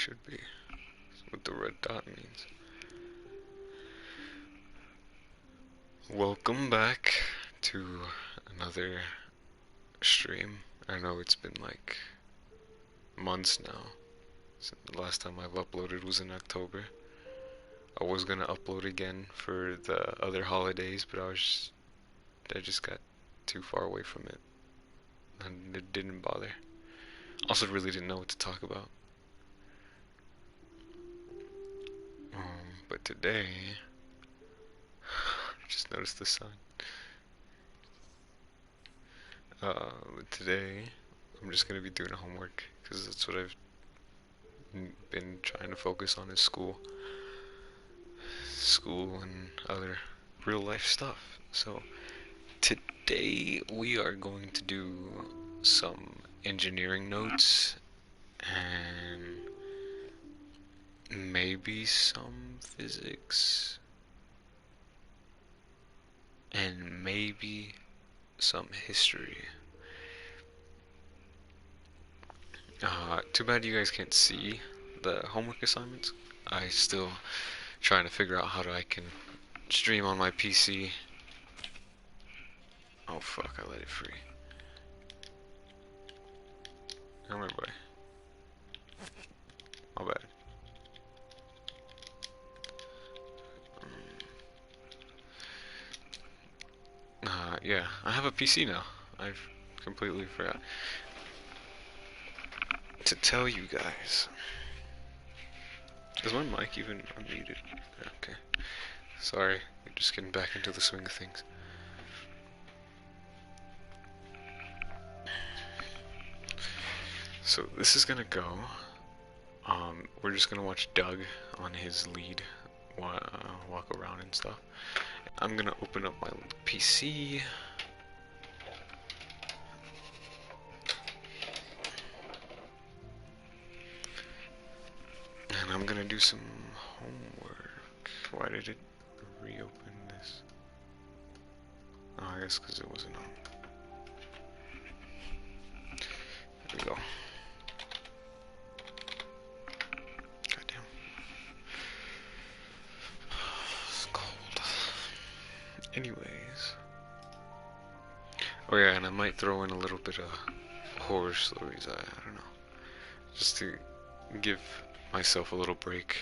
should be. That's what the red dot means. Welcome back to another stream. I know it's been like months now. Since the last time I've uploaded was in October. I was gonna upload again for the other holidays, but I just got too far away from it and it didn't bother. Also, really didn't know what to talk about. But today, just noticed the sun. Today, I'm just gonna be doing homework because that's what I've been trying to focus on is school and other real life stuff. So today we are going to do some engineering notes and maybe some physics and maybe some history. Too bad you guys can't see the homework assignments. I still trying to figure out how I can stream on my PC. Oh fuck, I let it free. Come here, boy. My bad. Yeah, I have a PC now. I've completely forgot to tell you guys. Is my mic even unmuted? Okay. Sorry, we're just getting back into the swing of things. So this is gonna go. We're just gonna watch Doug on his lead walk around and stuff. I'm gonna open up my PC. And I'm gonna do some homework. Why did it reopen this? Oh, I guess because it wasn't on. There we go. Goddamn. It's cold. Anyways. Oh yeah, and I might throw in a little bit of horror stories. I don't know. Just to give myself a little break.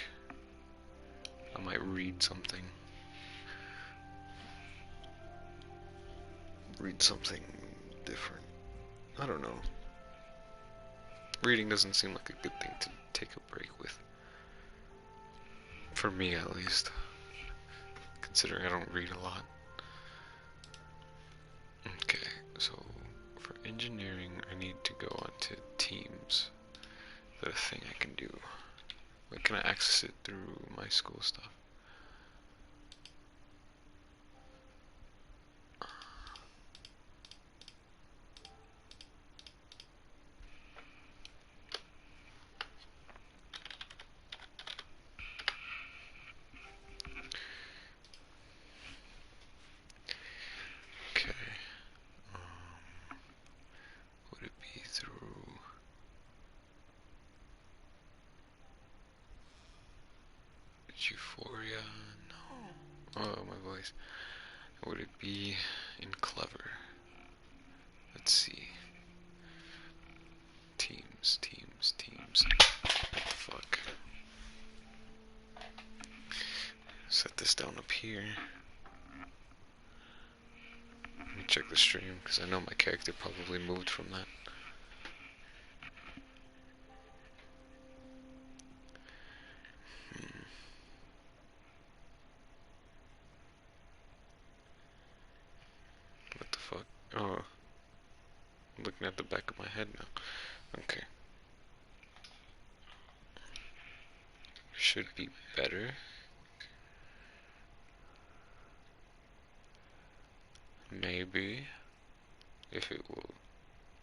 I might read something. Read something different. I don't know. Reading doesn't seem like a good thing to take a break with. For me, at least. Considering I don't read a lot. Okay, so for engineering, I need to go onto Teams. Is that a thing I can do? Like, can I access it through my school stuff? Okay. Would it be through Euphoria? No. Oh, my voice. Would it be in Clever? Let's see. Teams. What the fuck? Set this down up here. Let me check the stream, because I know my character probably moved from that. What the fuck? Oh. I'm looking at the back of my head now. Okay. Should be better. Maybe. If it will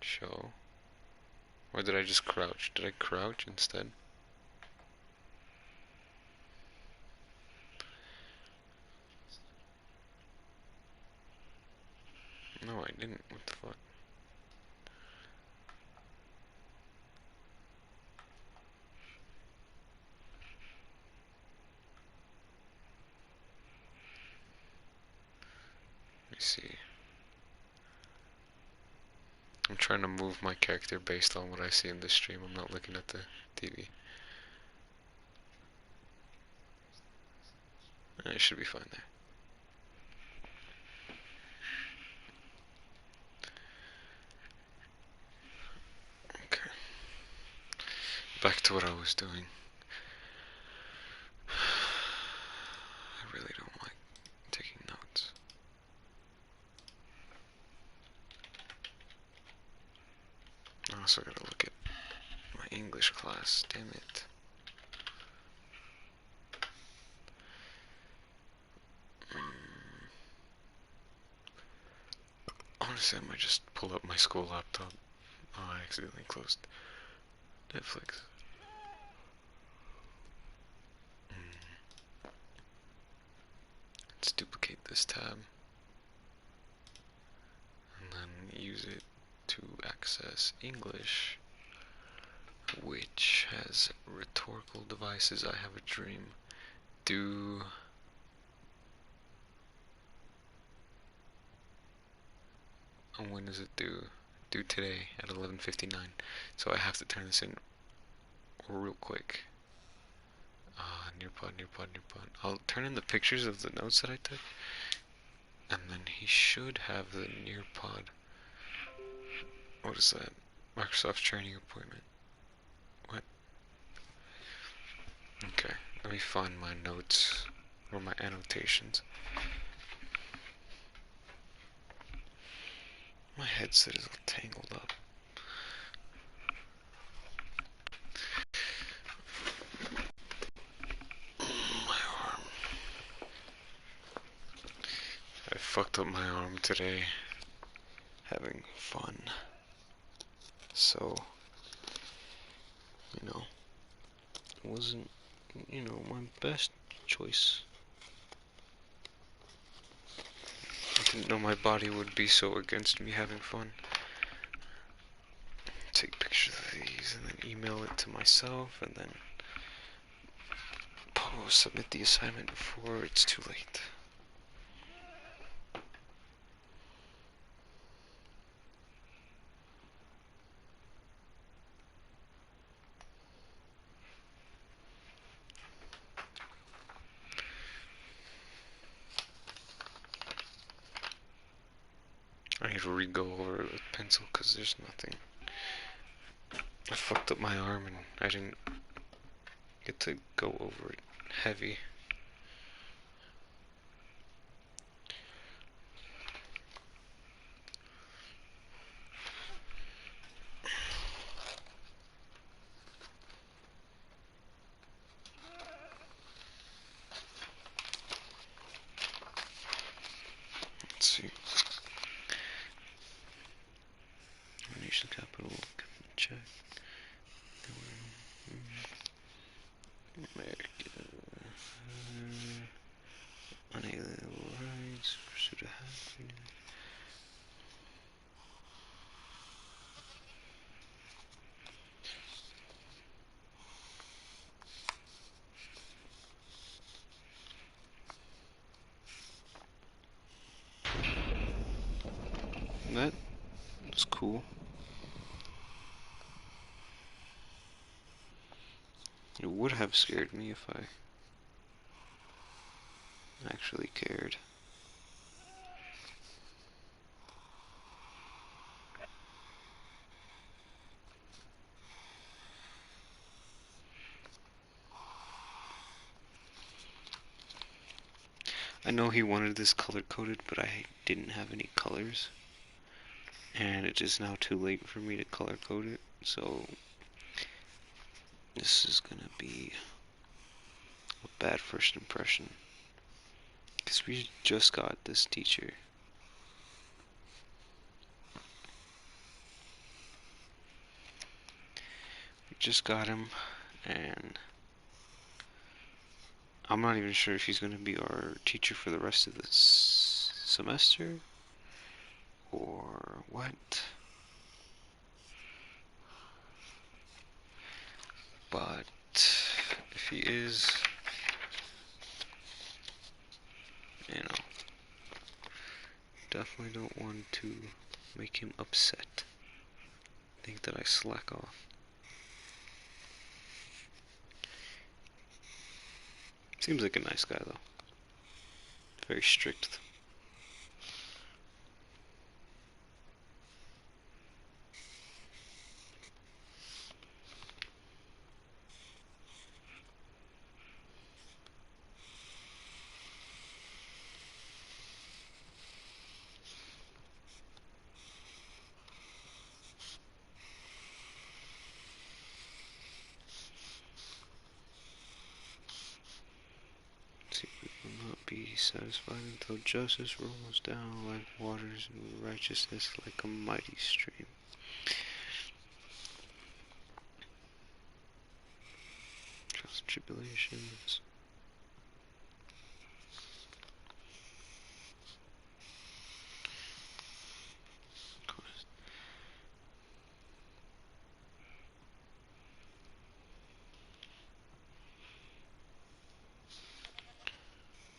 show. Or did I just crouch? Did I crouch instead? No, I didn't. What the fuck? trying to move my character based on what I see in the stream. I'm not looking at the TV. It should be fine there. Okay. Back to what I was doing. I really don't like taking notes. I also gotta look at my English class. Damn it. Honestly, I might just pull up my school laptop. Oh, I accidentally closed Netflix. Let's duplicate this tab and then use it to access English, which has rhetorical devices. I have a dream. Do and when is it due? Due today at 11:59. So I have to turn this in real quick. Nearpod, nearpod, nearpod. I'll turn in the pictures of the notes that I took, and then he should have the nearpod. What is that? Microsoft training appointment. What? Okay, let me find my notes or my annotations. My headset is all tangled up. My arm. I fucked up my arm today having fun. So, it wasn't, my best choice. I didn't know my body would be so against me having fun. Take pictures of these and then email it to myself and then submit the assignment before it's too late. I need to re-go over it with pencil because there's nothing. I fucked up my arm and I didn't get to go over it heavy. Let's see. Nation capital, check. America. Unalienable rights, pursuit of happiness. That was cool. It would have scared me if I actually cared. I know he wanted this color coded, but I didn't have any colors. And it is now too late for me to color code it, so this is gonna be a bad first impression. Because we just got this teacher. We just got him, and I'm not even sure if he's gonna be our teacher for the rest of the semester, or what. But if he is, definitely don't want to make him upset. think that I slack off. Seems like a nice guy, though. Very strict. See, we will not be satisfied until justice rolls down like waters and righteousness like a mighty stream. Trials and tribulations.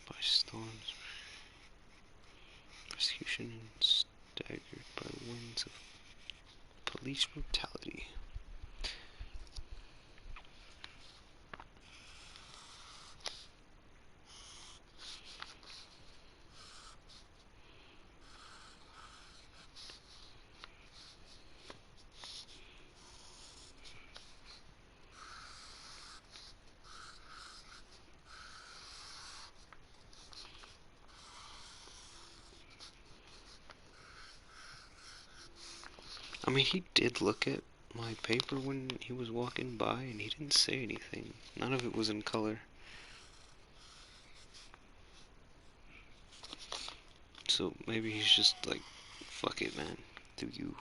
By storms, persecution, and staggered by winds of police brutality. I mean, he did look at my paper when he was walking by, and he didn't say anything. None of it was in color. So maybe he's just like, fuck it, man. Do you?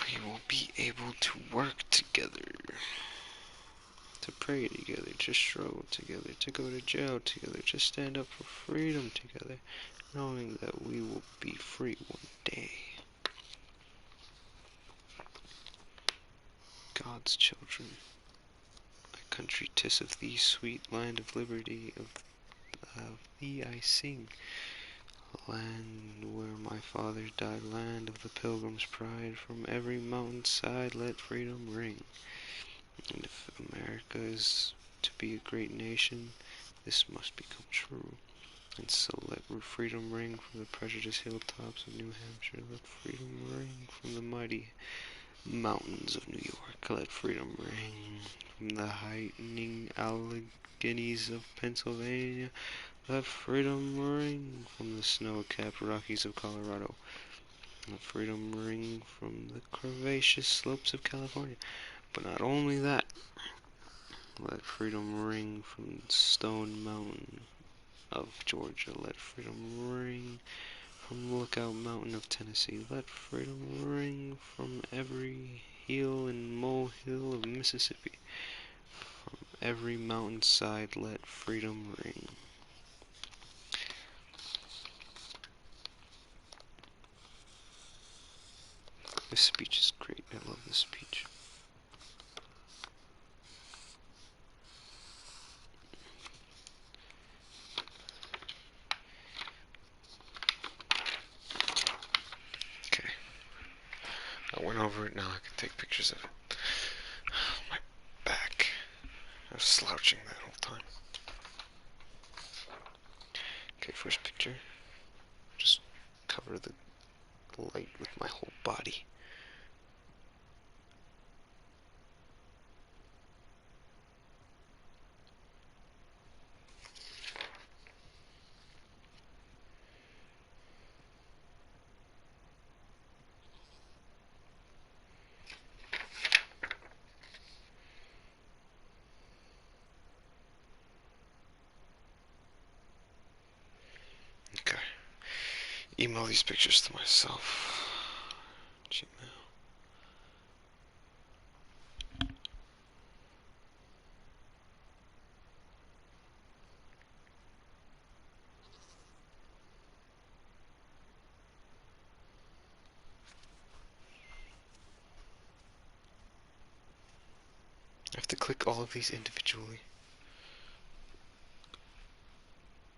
We will be able to work together, to pray together, to struggle together, to go to jail together, to stand up for freedom together, knowing that we will be free one day. God's children, my country, 'tis of thee, sweet land of liberty, of thee I sing. Land where my fathers died, land of the pilgrim's pride, from every mountain side let freedom ring. And if America is to be a great nation, this must become true. And so let freedom ring from the prejudiced hilltops of New Hampshire, let freedom ring from the mighty mountains of New York, let freedom ring from the heightening Alleghenies of Pennsylvania, let freedom ring from the snow-capped Rockies of Colorado, let freedom ring from the curvaceous slopes of California. But not only that, let freedom ring from Stone Mountain of Georgia. Let freedom ring from Lookout Mountain of Tennessee. Let freedom ring from every hill and molehill of Mississippi. From every mountainside let freedom ring. This speech is great. I love this speech. Okay. I went over it, now I can take pictures of it. My back. I was slouching that whole time. Okay, first picture. Just cover the light with my whole body. email these pictures to myself. Gmail. I have to click all of these individually.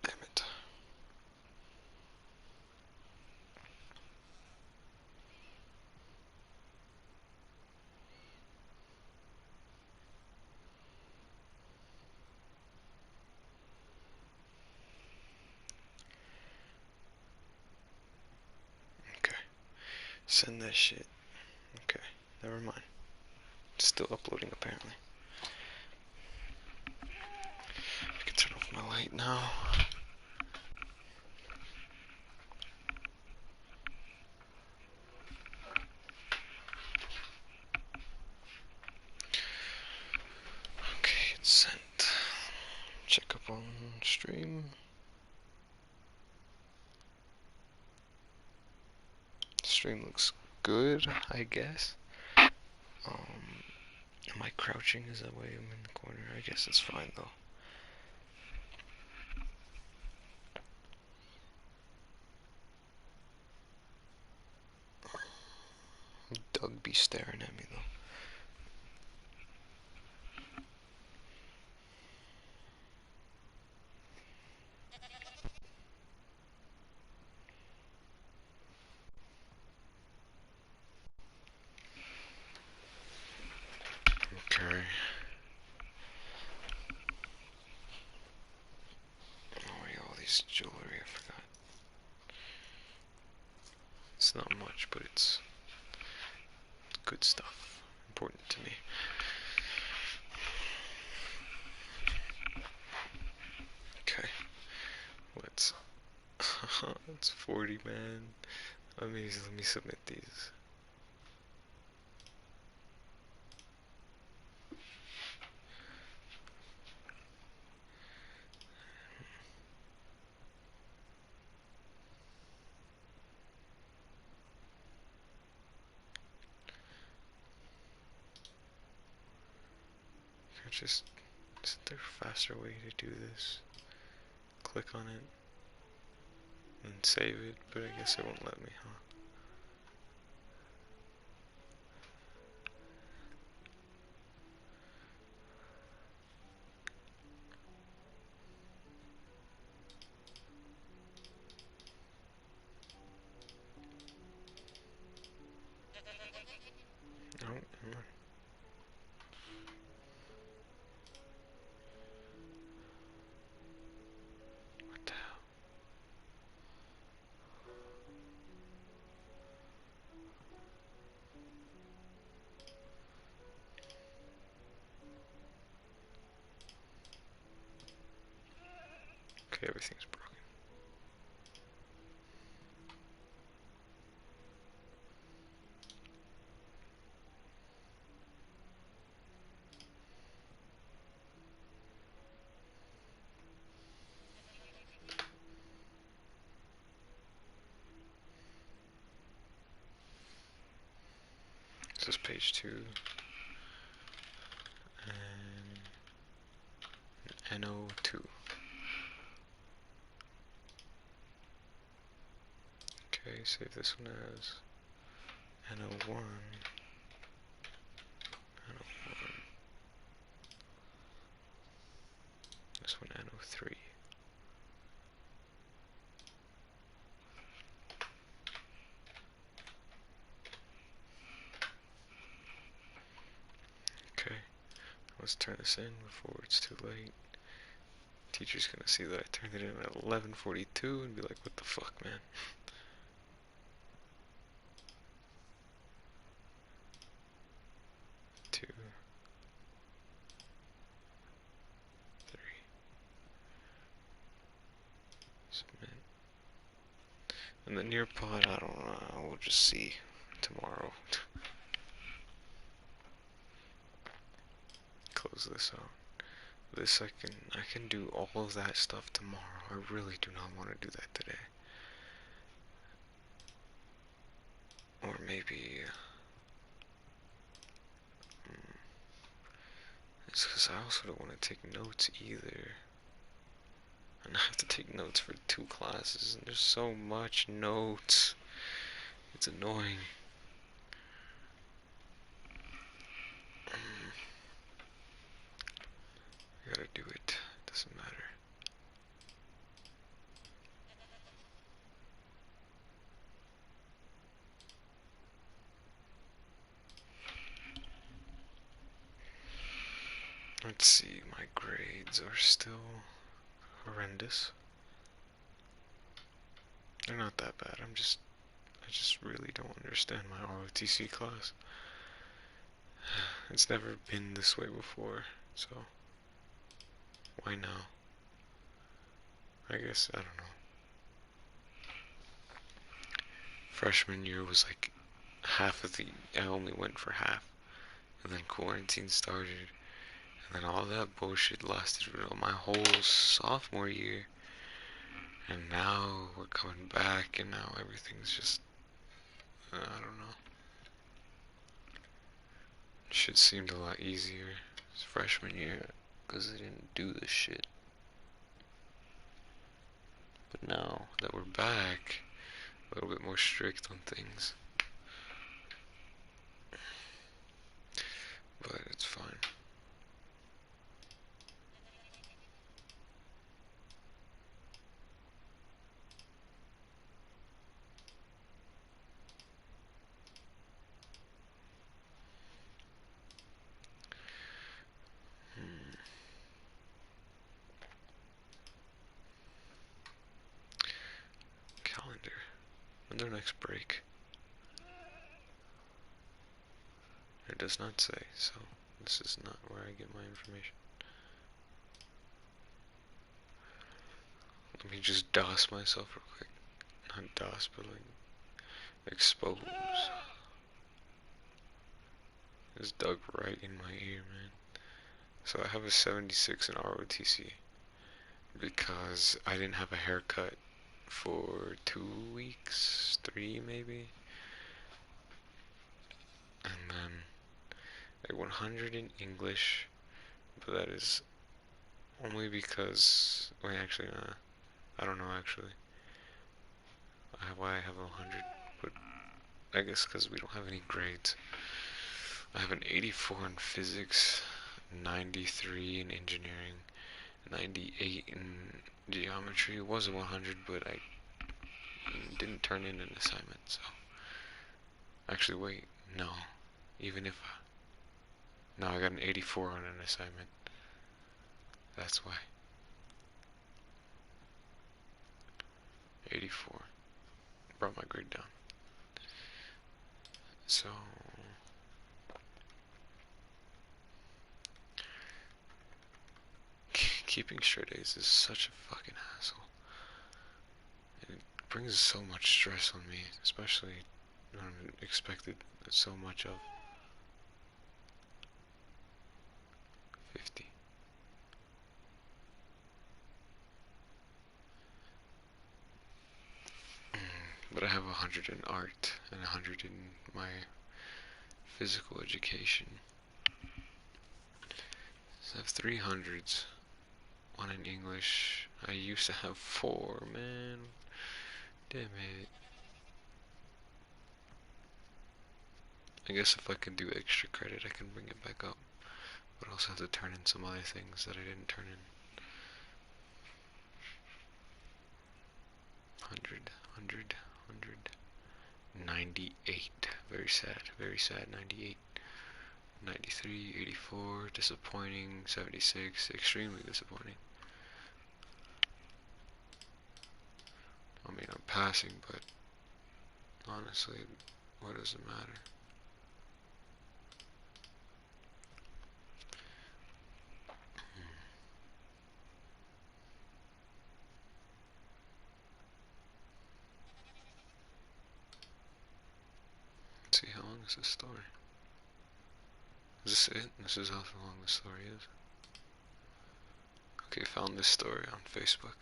Damn it. Okay. Send that shit. Okay. Never mind. It's still uploading apparently. I can turn off my light now. Okay, it's sent. Check up on stream. Stream looks good, I guess. Am I crouching? Is that why I'm in the corner? I guess it's fine though. Doug be staring at me though. Okay. Oh yeah, all these jewelry, I forgot. It's not much, but it's good stuff. Important to me. Okay. Let's it's 40, man. Let me submit these. Just isn't there a faster way to do this? Click on it and save it, but I guess it won't let me, huh? No, never mind. What the hell? Okay, everything's broken. This is page 2. And NO2. Okay, save this one as NO1. NO1. This one NO3. Okay, let's turn this in before it's too late. Teacher's gonna see that I turned it in at 11:42 and be like, what the fuck, man? 2, 3, submit. And the Nearpod, I don't know, we'll just see tomorrow. Close this out. This I can do all of that stuff tomorrow. I really do not want to do that today. maybe it's because I also don't want to take notes either. And I have to take notes for 2 classes, and there's so much notes. It's annoying. I gotta do it. Doesn't matter. Let's see, my grades are still horrendous. They're not that bad. I just really don't understand my ROTC class. It's never been this way before, so why now? I guess, I don't know. Freshman year was like half of the, I only went for half. And then quarantine started. And then all that bullshit lasted for my whole sophomore year. And now we're coming back, and now everything's just, I don't know. Shit seemed a lot easier this freshman year because they didn't do this shit. But now that we're back, a little bit more strict on things. But it's fine. Calendar. When's our next break? It does not say, so this is not where I get my information. Let me just DOS myself real quick. Not DOS, but like expose. It's dug right in my ear, man. So I have a 76 in ROTC because I didn't have a haircut for 2 weeks, 3 maybe. And then a 100 in English, but that is only because, wait, actually, I don't know actually why I have a 100, but I guess because we don't have any grades. I have an 84 in physics, 93 in engineering, 98 in geometry. It was a 100, but I didn't turn in an assignment, so. Actually, wait, no. Even if. No, I got an 84 on an assignment. That's why. 84. Brought my grade down. So. Keeping straight A's is such a fucking hassle. It brings so much stress on me, especially when I'm expected so much of. 50. But I have 100 in art and 100 in my physical education. So I have 300s. One in English. I used to have 4, man. Damn it. I guess if I can do extra credit, I can bring it back up. But I also have to turn in some other things that I didn't turn in. 100, 100, 100. 98. Very sad, very sad. 98. 93, 84, disappointing. 76, extremely disappointing. I mean, I'm passing, but honestly, what does it matter? Let's see, how long is this story? Is this it? This is how long the story is. Okay, found this story on Facebook.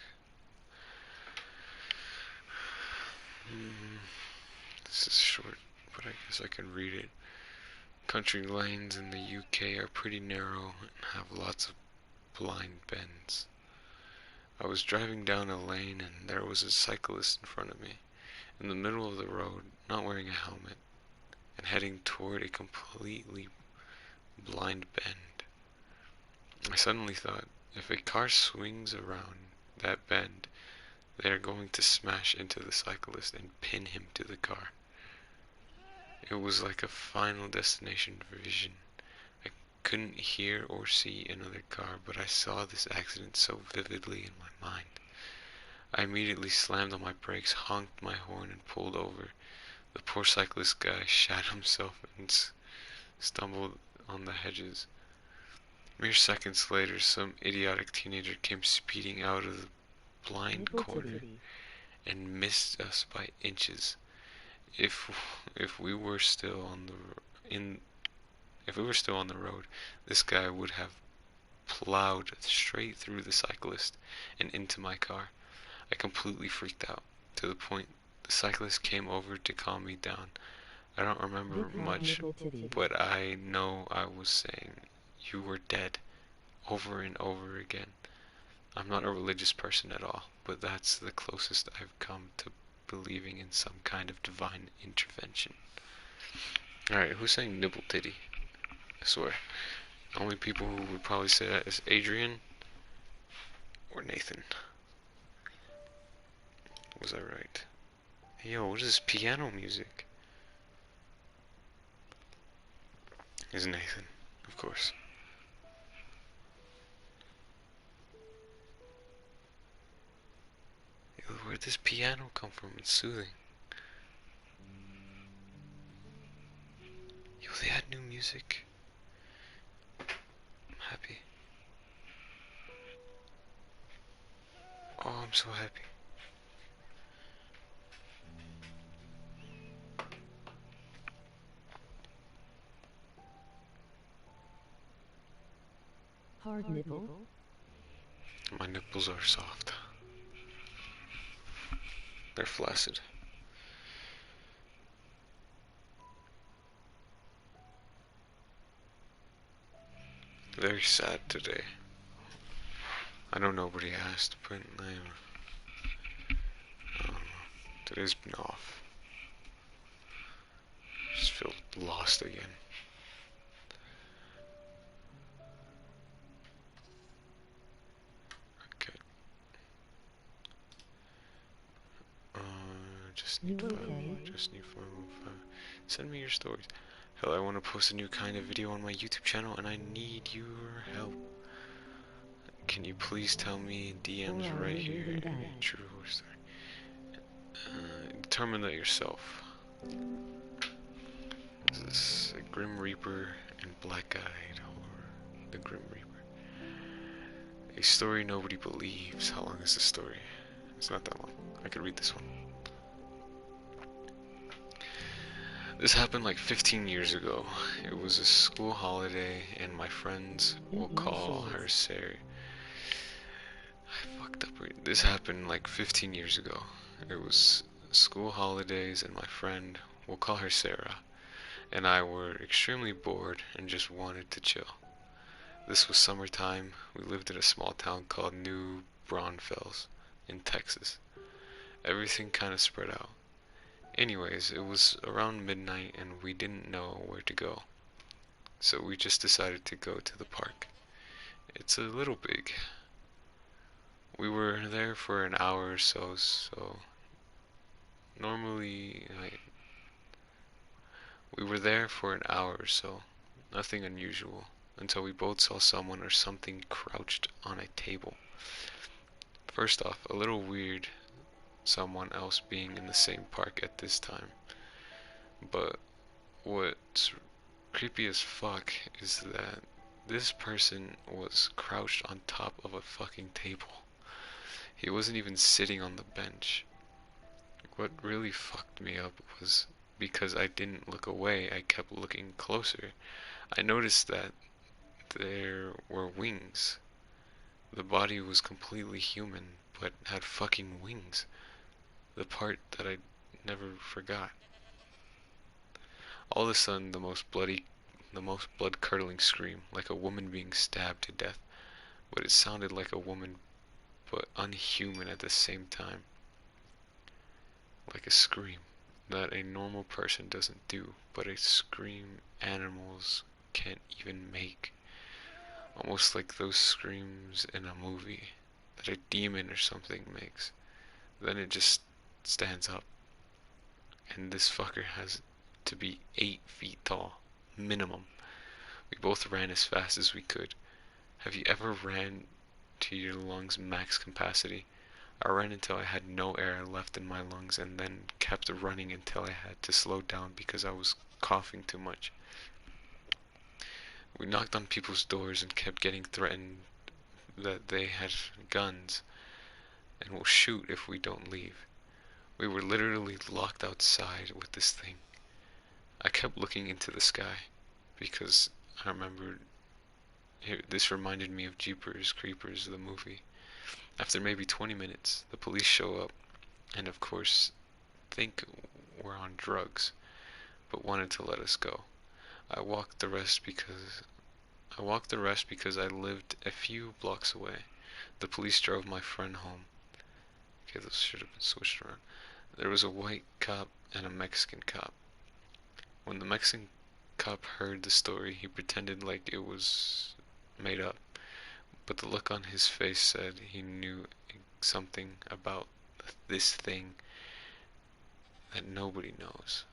This is short, but I guess I can read it. Country lanes in the UK are pretty narrow and have lots of blind bends. I was driving down a lane and there was a cyclist in front of me, in the middle of the road, not wearing a helmet, and heading toward a completely blind bend. I suddenly thought, if a car swings around that bend, they are going to smash into the cyclist and pin him to the car. It was like a Final Destination vision. I couldn't hear or see another car, but I saw this accident so vividly in my mind. I immediately slammed on my brakes, honked my horn, and pulled over. The poor cyclist guy shat himself and stumbled on the hedges. Mere seconds later, some idiotic teenager came speeding out of the blind corner and missed us by inches. If if we were still on the in if we were still on the road, this guy would have plowed straight through the cyclist and into my car. I completely freaked out, to the point the cyclist came over to calm me down. I don't remember much, but I know I was saying, "You were dead," over and over again. I'm not a religious person at all, but that's the closest I've come to believing in some kind of divine intervention. Alright, who's saying nibble titty? I swear. The only people who would probably say that is Adrian or Nathan. Was I right? Hey, yo, what is this piano music? Is Nathan, of course. Yo, where'd this piano come from? It's soothing. Yo, they had new music. I'm happy. Oh, I'm so happy. Hard nipple. My nipples are soft. They're flaccid. Very sad today. I know nobody asked, but today's been off. Just feel lost again. Okay. Uh, just need You five. okay? Just need 515. Send me your stories. Hell, I want to post a new kind of video on my YouTube channel, and I need your help. Can you please tell me in DMs right here any true horror story? Determine that yourself. Is this a Grim Reaper and Black-Eyed Horror? The Grim Reaper. A story nobody believes. How long is the story? It's not that long. I could read this one. This happened like 15 years ago. It was a school holiday, and my friends will call her Sarah. I fucked up. This happened like 15 years ago. It was school holidays, and my friend, we'll call her Sarah, and I were extremely bored and just wanted to chill. This was summertime. We lived in a small town called New Braunfels in Texas. Everything kind of spread out. Anyways, it was around midnight and we didn't know where to go. So we just decided to go to the park. It's a little big. We were there for an hour or so normally, we were there for an hour or so, nothing unusual, until we both saw someone or something crouched on a table. First off, a little weird, someone else being in the same park at this time. But what's creepy as fuck is that this person was crouched on top of a fucking table. He wasn't even sitting on the bench. What really fucked me up was because I didn't look away, I kept looking closer. I noticed that there were wings. The body was completely human, but had fucking wings. The part that I never forgot. All of a sudden, the most blood-curdling scream, like a woman being stabbed to death. But it sounded like a woman, but unhuman at the same time. Like a scream that a normal person doesn't do, but a scream animals can't even make. Almost like those screams in a movie that a demon or something makes. Then it just stands up, and this fucker has to be 8 feet tall, minimum. We both ran as fast as we could. Have you ever ran to your lungs max capacity? I ran until I had no air left in my lungs and then kept running until I had to slow down because I was coughing too much. We knocked on people's doors and kept getting threatened that they had guns and will shoot if we don't leave. We were literally locked outside with this thing. I kept looking into the sky because I remembered this reminded me of Jeepers Creepers, the movie. After maybe 20 minutes, the police show up and, of course, think we're on drugs, but wanted to let us go. I walked the rest because I lived a few blocks away. The police drove my friend home. Okay, those should have been switched around. There was a white cop and a Mexican cop. When the Mexican cop heard the story, he pretended like it was made up, but the look on his face said he knew something about this thing that nobody knows.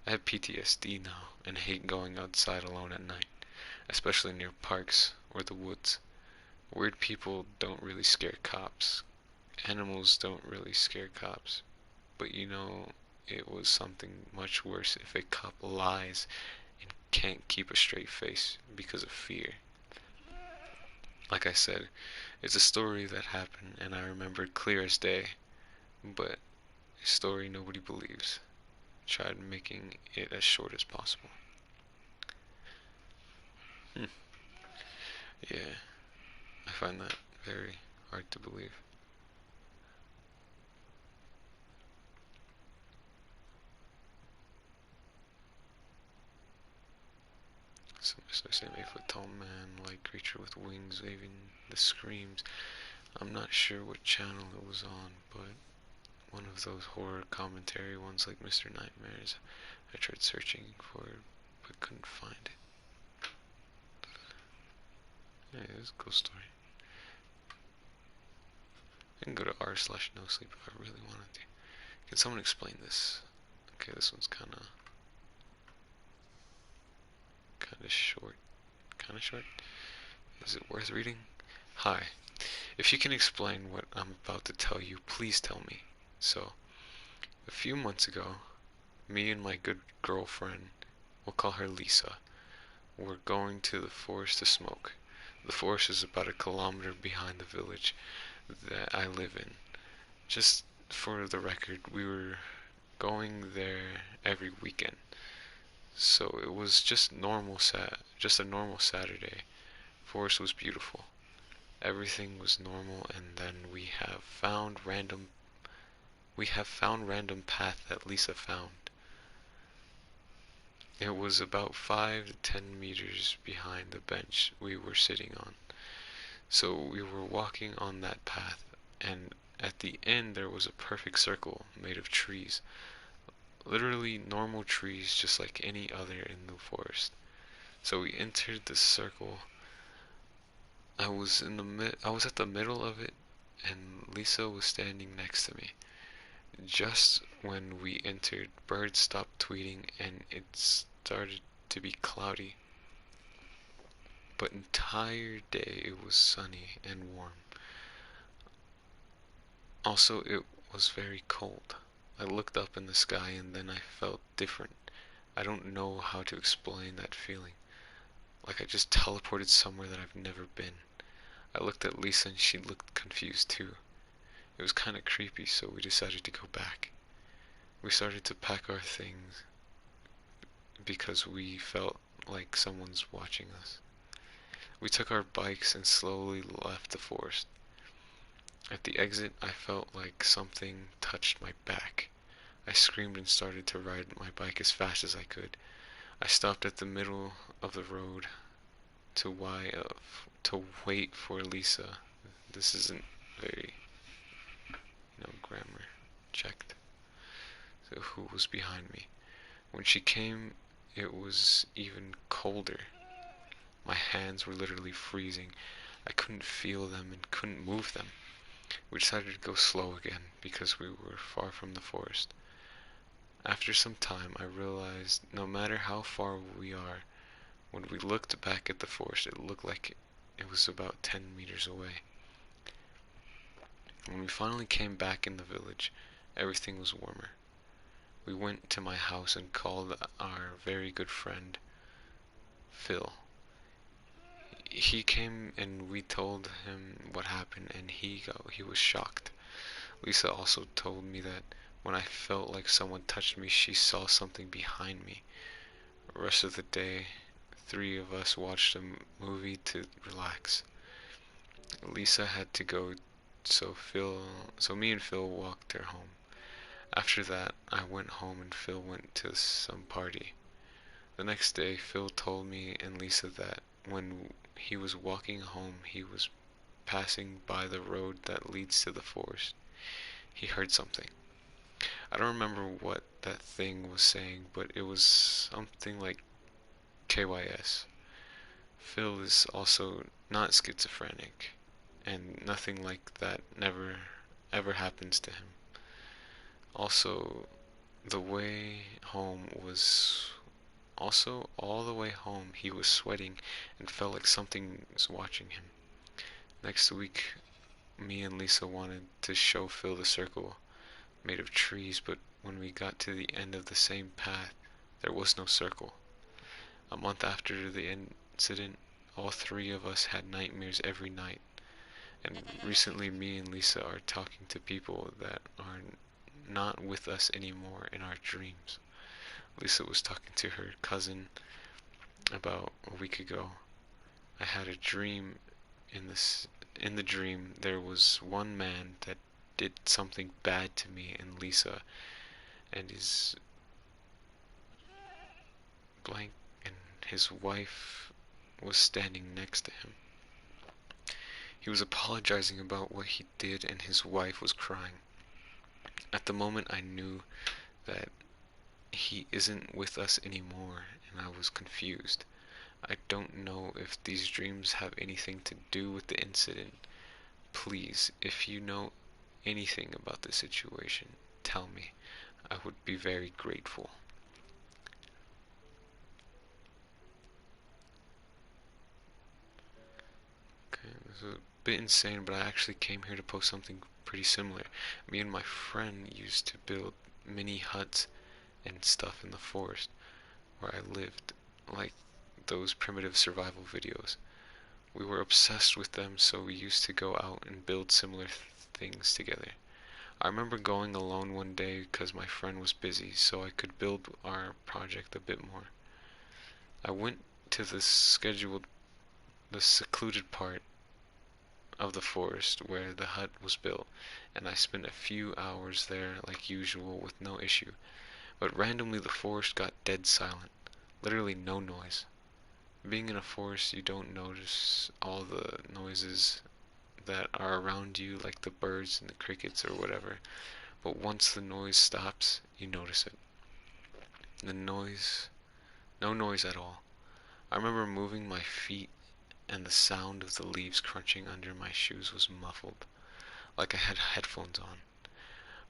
I have PTSD now and hate going outside alone at night, especially near parks or the woods. Weird people don't really scare cops. Animals don't really scare cops. But it was something much worse if a cop lies and can't keep a straight face because of fear. Like I said, it's a story that happened and I remember clear as day, but a story nobody believes. Tried making it as short as possible. Hmm. Yeah, I find that very hard to believe. Some starts saying 8 foot tall man, like creature with wings waving the screams. I'm not sure what channel it was on, but one of those horror commentary ones like Mr. Nightmares. I tried searching for it, but couldn't find it. Yeah, it was a cool story. I can go to r/no sleep if I really wanted to. Can someone explain this? Okay, this one's kinda short. Kinda short? Is it worth reading? Hi. If you can explain what I'm about to tell you, please tell me. So, a few months ago, me and my good girlfriend, we'll call her Lisa, were going to the forest to smoke. The forest is about a kilometer behind the village that I live in. Just for the record, we were going there every weekend. So it was just a normal Saturday. Forest was beautiful. Everything was normal and then we have found random path that Lisa found. It was about 5 to 10 meters behind the bench we were sitting on. So we were walking on that path, and at the end there was a perfect circle made of trees. Literally normal trees just like any other in the forest. So we entered the circle. I was at the middle of it and Lisa was standing next to me. Just when we entered, birds stopped tweeting and it started to be cloudy. But entire day it was sunny and warm. Also, it was very cold. I looked up in the sky and then I felt different. I don't know how to explain that feeling. Like I just teleported somewhere that I've never been. I looked at Lisa and she looked confused too. It was kinda creepy, so we decided to go back. We started to pack our things because we felt like someone's watching us. We took our bikes and slowly left the forest. At the exit, I felt like something touched my back. I screamed and started to ride my bike as fast as I could. I stopped at the middle of the road to wait for Lisa. This isn't very, grammar checked. So who was behind me? When she came, it was even colder. My hands were literally freezing. I couldn't feel them and couldn't move them. We decided to go slow again because we were far from the forest. After some time, I realized no matter how far we are, when we looked back at the forest, it looked like it was about 10 meters away. When we finally came back in the village, everything was warmer. We went to my house and called our very good friend, Phil. He came and we told him what happened and he was shocked. Lisa also told me that when I felt like someone touched me, she saw something behind me. The rest of the day, three of us watched a movie to relax. Lisa had to go, so me and Phil walked her home. After that, I went home and Phil went to some party. The next day, Phil told me and Lisa that when he was walking home, he was passing by the road that leads to the forest. He heard something. I don't remember what that thing was saying, but it was something like KYS. Phil is also not schizophrenic, and nothing like that never ever happens to him. Also, the way home was also all the way home he was sweating and felt like something was watching him. Next week, me and Lisa wanted to show Phil the circle made of trees, but when we got to the end of the same path, there was no circle. A month after the incident, all three of us had nightmares every night, and recently me and Lisa are talking to people that are not with us anymore in our dreams. Lisa was talking to her cousin about a week ago. I had a dream in the dream there was one man that did something bad to me and Lisa and his blank and his wife was standing next to him. He was apologizing about what he did and his wife was crying. At the moment I knew that he isn't with us anymore and I was confused. I don't know if these dreams have anything to do with the incident. Please, if you know anything about the situation, tell me. I would be very grateful. Okay, this is a bit insane, but I actually came here to post something pretty similar. Me and my friend used to build mini huts and stuff in the forest where I lived, like those primitive survival videos. We were obsessed with them, so we used to go out and build similar things together. I remember going alone one day because my friend was busy, so I could build our project a bit more. I went to the secluded part of the forest where the hut was built, and I spent a few hours there like usual with no issue. But randomly the forest got dead silent. Literally no noise. Being in a forest, you don't notice all the noises that are around you, like the birds and the crickets or whatever. But once the noise stops, you notice it. The noise, no noise at all. I remember moving my feet and the sound of the leaves crunching under my shoes was muffled, like I had headphones on.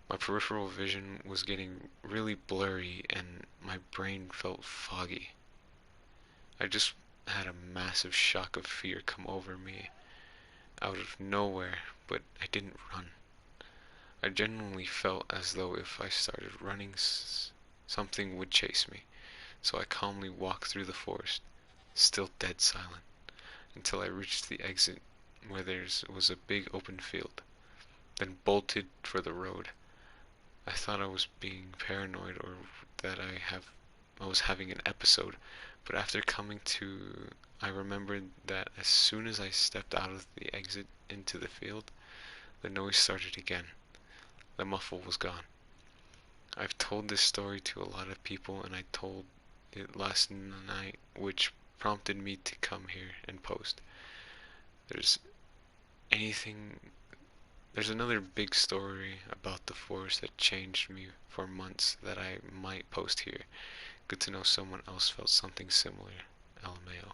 My peripheral vision was getting really blurry and my brain felt foggy. I just had a massive shock of fear come over me out of nowhere, but I didn't run. I genuinely felt as though if I started running, something would chase me. So I calmly walked through the forest, still dead silent, until I reached the exit where there was a big open field, then bolted for the road. I thought I was being paranoid or that I was having an episode, but after coming to I remembered that as soon as I stepped out of the exit into the field, the noise started again. The muffle was gone. I've told this story to a lot of people, and I told it last night, which prompted me to come here and post. There's anything. There's another big story about the forest that changed me for months that I might post here. Good to know someone else felt something similar. LMAO.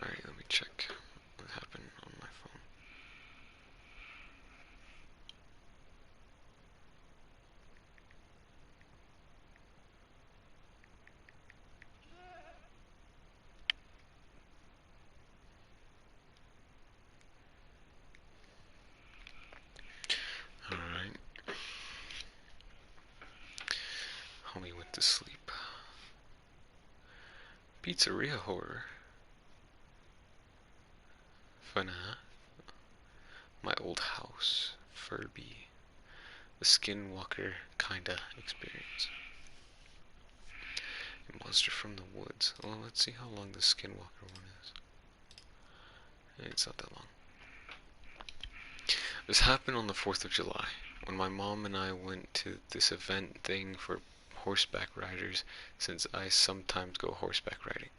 Alright, let me check what happened on my phone. Alright, homie went to sleep. Pizzeria horror. Fana. My old house. Furby. The Skinwalker kinda experience. A monster from the woods. Well, let's see how long the Skinwalker one is. It's not that long. This happened on the 4th of July, when my mom and I went to this event thing for horseback riders, since I sometimes go horseback riding.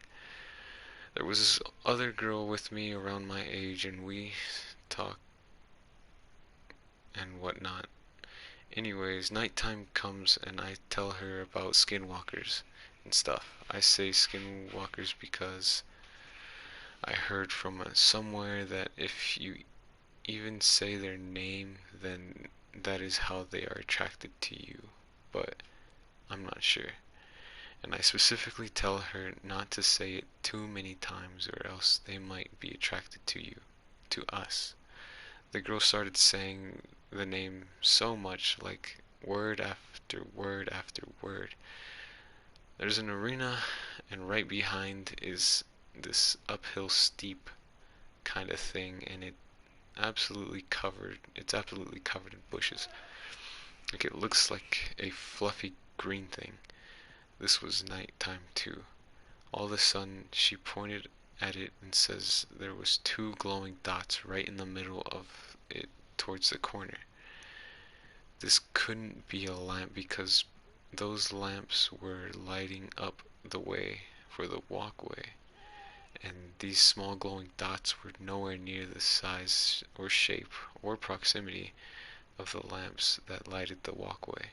There was this other girl with me around my age, and we talked and whatnot. Anyways, nighttime comes and I tell her about skinwalkers and stuff. I say skinwalkers because I heard from somewhere that if you even say their name, then that is how they are attracted to you. But I'm not sure. And I specifically tell her not to say it too many times or else they might be attracted to you, to us. The girl started saying the name so much, like word after word after word. There's an arena, and right behind is this uphill steep kind of thing, and it's absolutely covered in bushes. Like it looks like a fluffy green thing. This was nighttime too. All of a sudden, she pointed at it and says there was two glowing dots right in the middle of it towards the corner. This couldn't be a lamp because those lamps were lighting up the way for the walkway, and these small glowing dots were nowhere near the size or shape or proximity of the lamps that lighted the walkway.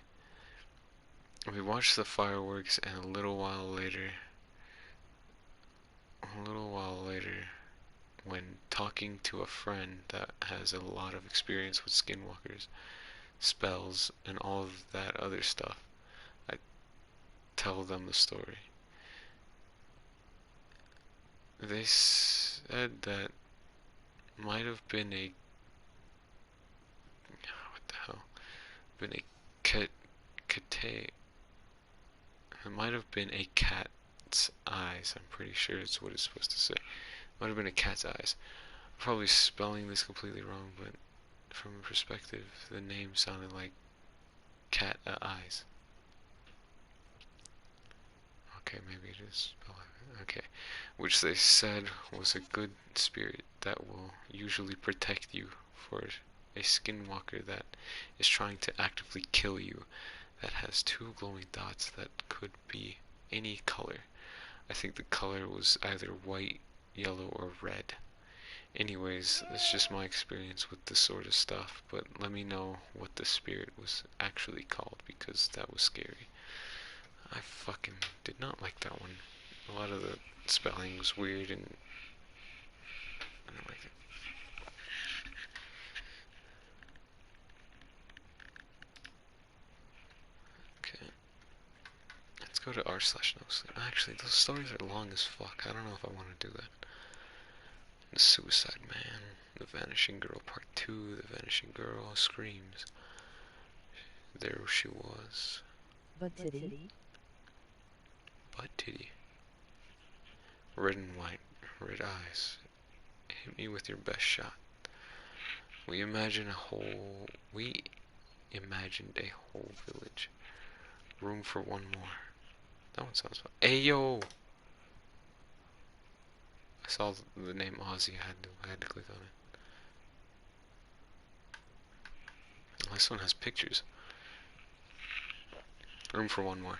We watched the fireworks, and a little while later, when talking to a friend that has a lot of experience with skinwalkers, spells, and all of that other stuff, I tell them the story. They said that might have been a what the hell? Been a cat, cate. It might have been a cat's eyes. I'm pretty sure it's what it's supposed to say. Might have been a cat's eyes. I'm probably spelling this completely wrong, but from a perspective, the name sounded like cat eyes. Okay, maybe it is spelled like that. Okay, which they said was a good spirit that will usually protect you for a skinwalker that is trying to actively kill you, that has two glowing dots that could be any color. I think the color was either white, yellow, or red. Anyways, that's just my experience with this sort of stuff, but let me know what the spirit was actually called, because that was scary. I fucking did not like that one. A lot of the spelling was weird, and I don't like it. Okay, let's go to r/no-sleep. Actually, those stories are long as fuck. I don't know if I want to do that. The Suicide Man, The Vanishing Girl Part 2, The Vanishing Girl Screams. There she was. But titty. Butt titty. Red and white, red eyes. Hit me with your best shot. We imagined a whole. We imagined a whole village. Room for one more. That one sounds fun. Ayo! I saw the name Ozzy. I had to click on it. Oh, this one has pictures. Room for one more.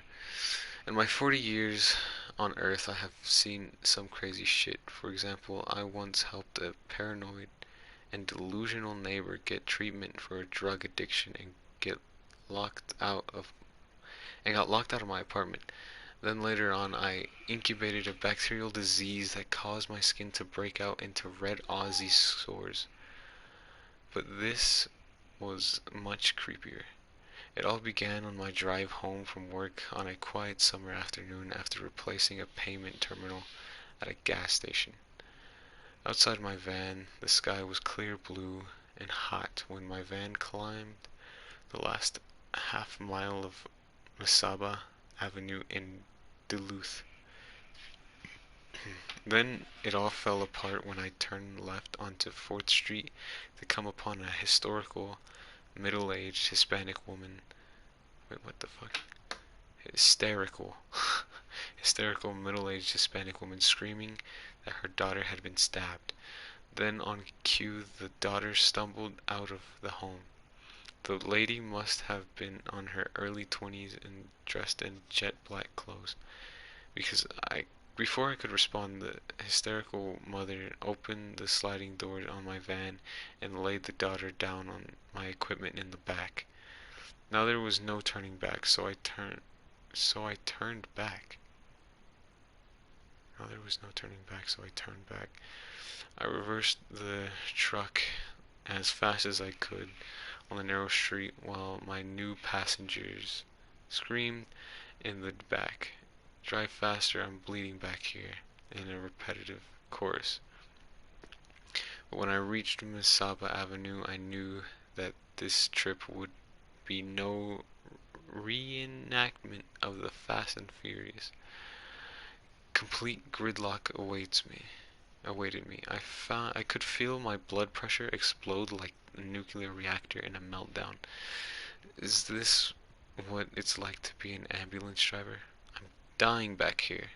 In my 40 years on Earth, I have seen some crazy shit. For example, I once helped a paranoid and delusional neighbor get treatment for a drug addiction and get locked out of got locked out of my apartment. Then later on, I incubated a bacterial disease that caused my skin to break out into red Aussie sores. But this was much creepier. It all began on my drive home from work on a quiet summer afternoon after replacing a payment terminal at a gas station. Outside my van, the sky was clear blue and hot when my van climbed the last half mile of Mesaba Avenue in Duluth. Then it all fell apart when I turned left onto 4th Street to come upon a historical, middle-aged Hispanic woman. Wait, what the fuck? Hysterical. Hysterical middle-aged Hispanic woman screaming that her daughter had been stabbed. Then on cue, the daughter stumbled out of the home. The lady must have been on her early 20s and dressed in jet black clothes. Because before I could respond, the hysterical mother opened the sliding doors on my van and laid the daughter down on my equipment in the back. Now there was no turning back, so I turned back. Now there was no turning back, so I turned back. I reversed the truck as fast as I could on the narrow street while my new passengers screamed in the back. Drive faster, I'm bleeding back here, in a repetitive chorus. But when I reached Misaba Avenue, I knew that this trip would be no reenactment of the Fast and Furious. Complete gridlock awaited me. I could feel my blood pressure explode like a nuclear reactor in a meltdown. Is this what it's like to be an ambulance driver? I'm dying back here.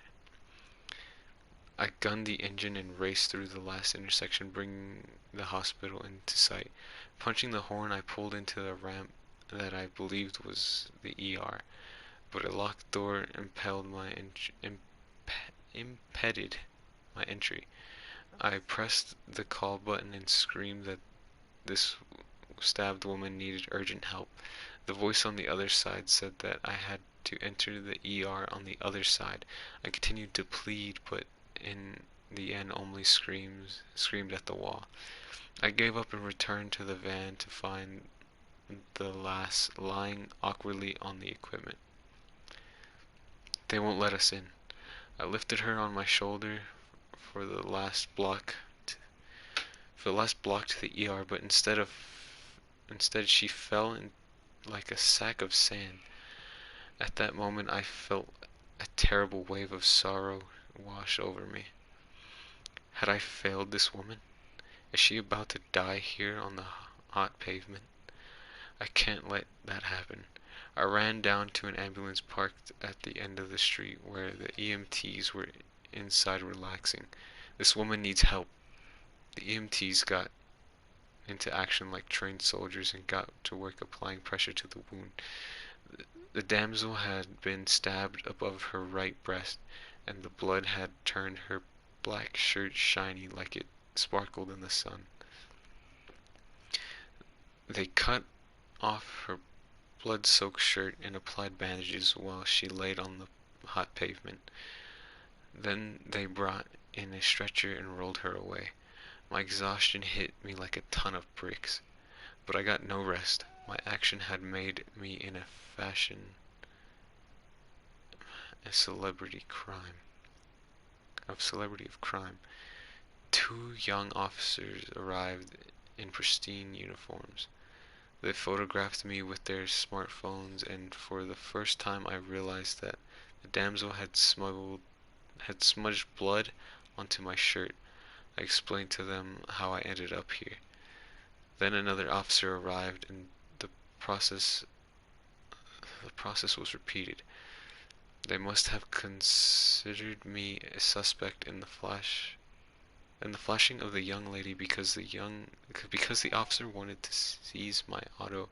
I gunned the engine and raced through the last intersection, bringing the hospital into sight. Punching the horn, I pulled into the ramp that I believed was the ER, but a locked door impeded my entry. I pressed the call button and screamed that this stabbed woman needed urgent help. The voice on the other side said that I had to enter the ER on the other side. I continued to plead, but in the end only screamed at the wall. I gave up and returned to the van to find the lass lying awkwardly on the equipment. They won't let us in. I lifted her on my shoulder for the last block to the ER, but instead she fell in like a sack of sand. At that moment I felt a terrible wave of sorrow wash over me. Had I failed this woman? Is she about to die here on the hot pavement? I can't let that happen. I ran down to an ambulance parked at the end of the street where the EMTs were inside relaxing. This woman needs help. The EMTs got into action like trained soldiers and got to work applying pressure to the wound. The damsel had been stabbed above her right breast, and the blood had turned her black shirt shiny like it sparkled in the sun. They cut off her blood-soaked shirt and applied bandages while she laid on the hot pavement. Then they brought in a stretcher and rolled her away. My exhaustion hit me like a ton of bricks, but I got no rest. My action had made me in a fashion a celebrity of crime. Two young officers arrived in pristine uniforms. They photographed me with their smartphones, and for the first time I realized that the damsel had smudged blood onto my shirt. I explained to them how I ended up here. Then another officer arrived, and the process the process was repeated. They must have considered me a suspect in the flashing of the young lady because the officer wanted to seize my auto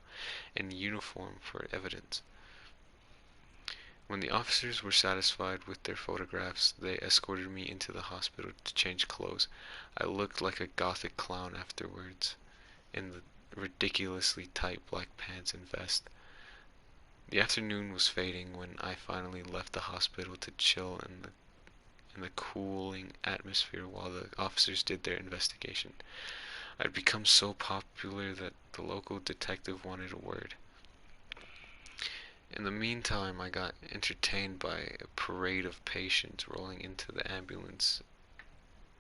and uniform for evidence. When the officers were satisfied with their photographs, they escorted me into the hospital to change clothes. I looked like a gothic clown afterwards, in the ridiculously tight black pants and vest. The afternoon was fading when I finally left the hospital to chill in the cooling atmosphere while the officers did their investigation. I'd become so popular that the local detective wanted a word. In the meantime, I got entertained by a parade of patients rolling into the ambulance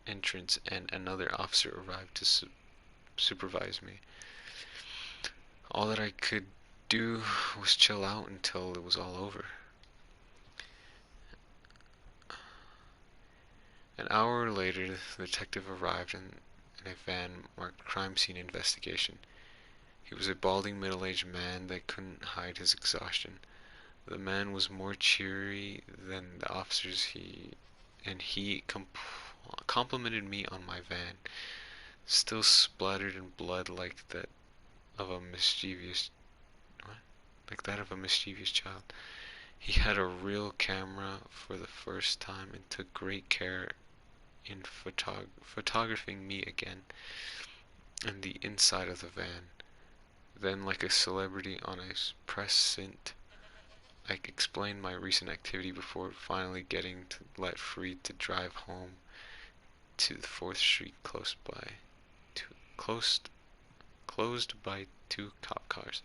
entrance, and another officer arrived to supervise me. All that I could do was chill out until it was all over. An hour later, the detective arrived in a van marked crime scene investigation. He was a balding middle-aged man that couldn't hide his exhaustion. The man was more cheery than the officers he complimented me on my van, still splattered in blood like that of a mischievous what? Like that of a mischievous child. He had a real camera for the first time and took great care in photographing me again and the inside of the van. Then, like a celebrity on a press scent, I explained my recent activity before finally getting let free to drive home to the 4th Street closed, closed by two cop cars.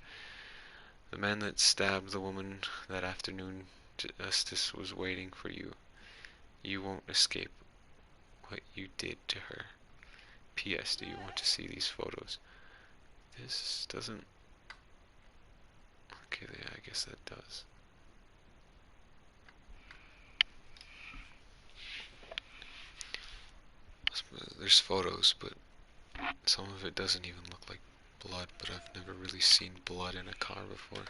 The man that stabbed the woman that afternoon, justice was waiting for you. You won't escape what you did to her. P.S. Do you want to see these photos? This doesn't... Okay, yeah, I guess that does. There's photos, but some of it doesn't even look like blood, but I've never really seen blood in a car before.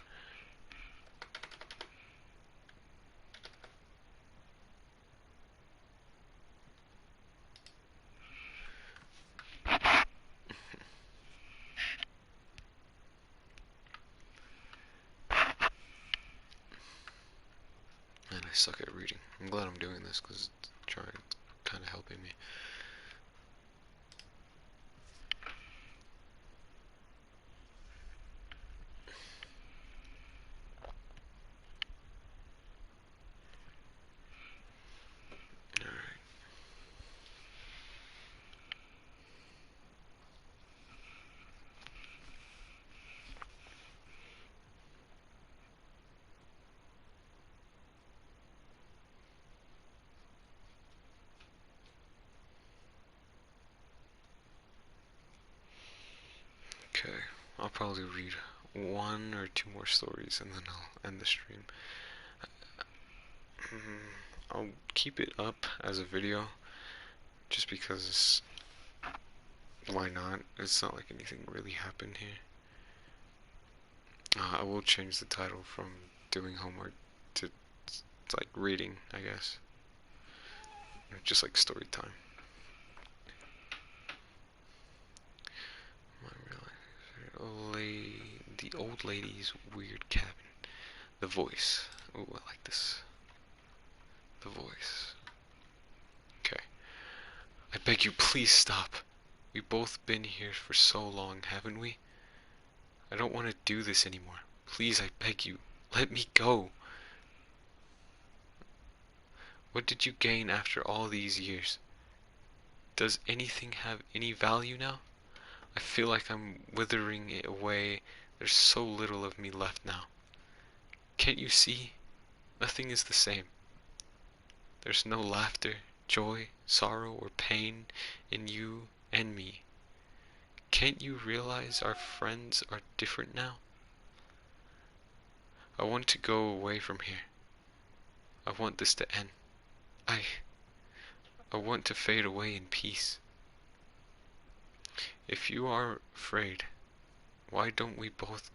Man, I suck at reading. I'm glad I'm doing this because it's kind of helping me. Alright. Okay. I'll probably read one or two more stories and then I'll end the stream. I'll keep it up as a video just because why not? It's not like anything really happened here. I will change the title from doing homework to like reading, I guess. Just like story time. The old lady's weird cabin. The voice. Ooh, I like this. The voice. Okay. I beg you, please stop. We've both been here for so long, haven't we? I don't want to do this anymore. Please, I beg you, let me go. What did you gain after all these years? Does anything have any value now? I feel like I'm withering it away. There's so little of me left now. Can't you see? Nothing is the same. There's no laughter, joy, sorrow, or pain in you and me. Can't you realize our friends are different now? I want to go away from here. I want this to end. I I want to fade away in peace. If you are afraid, Why don't we both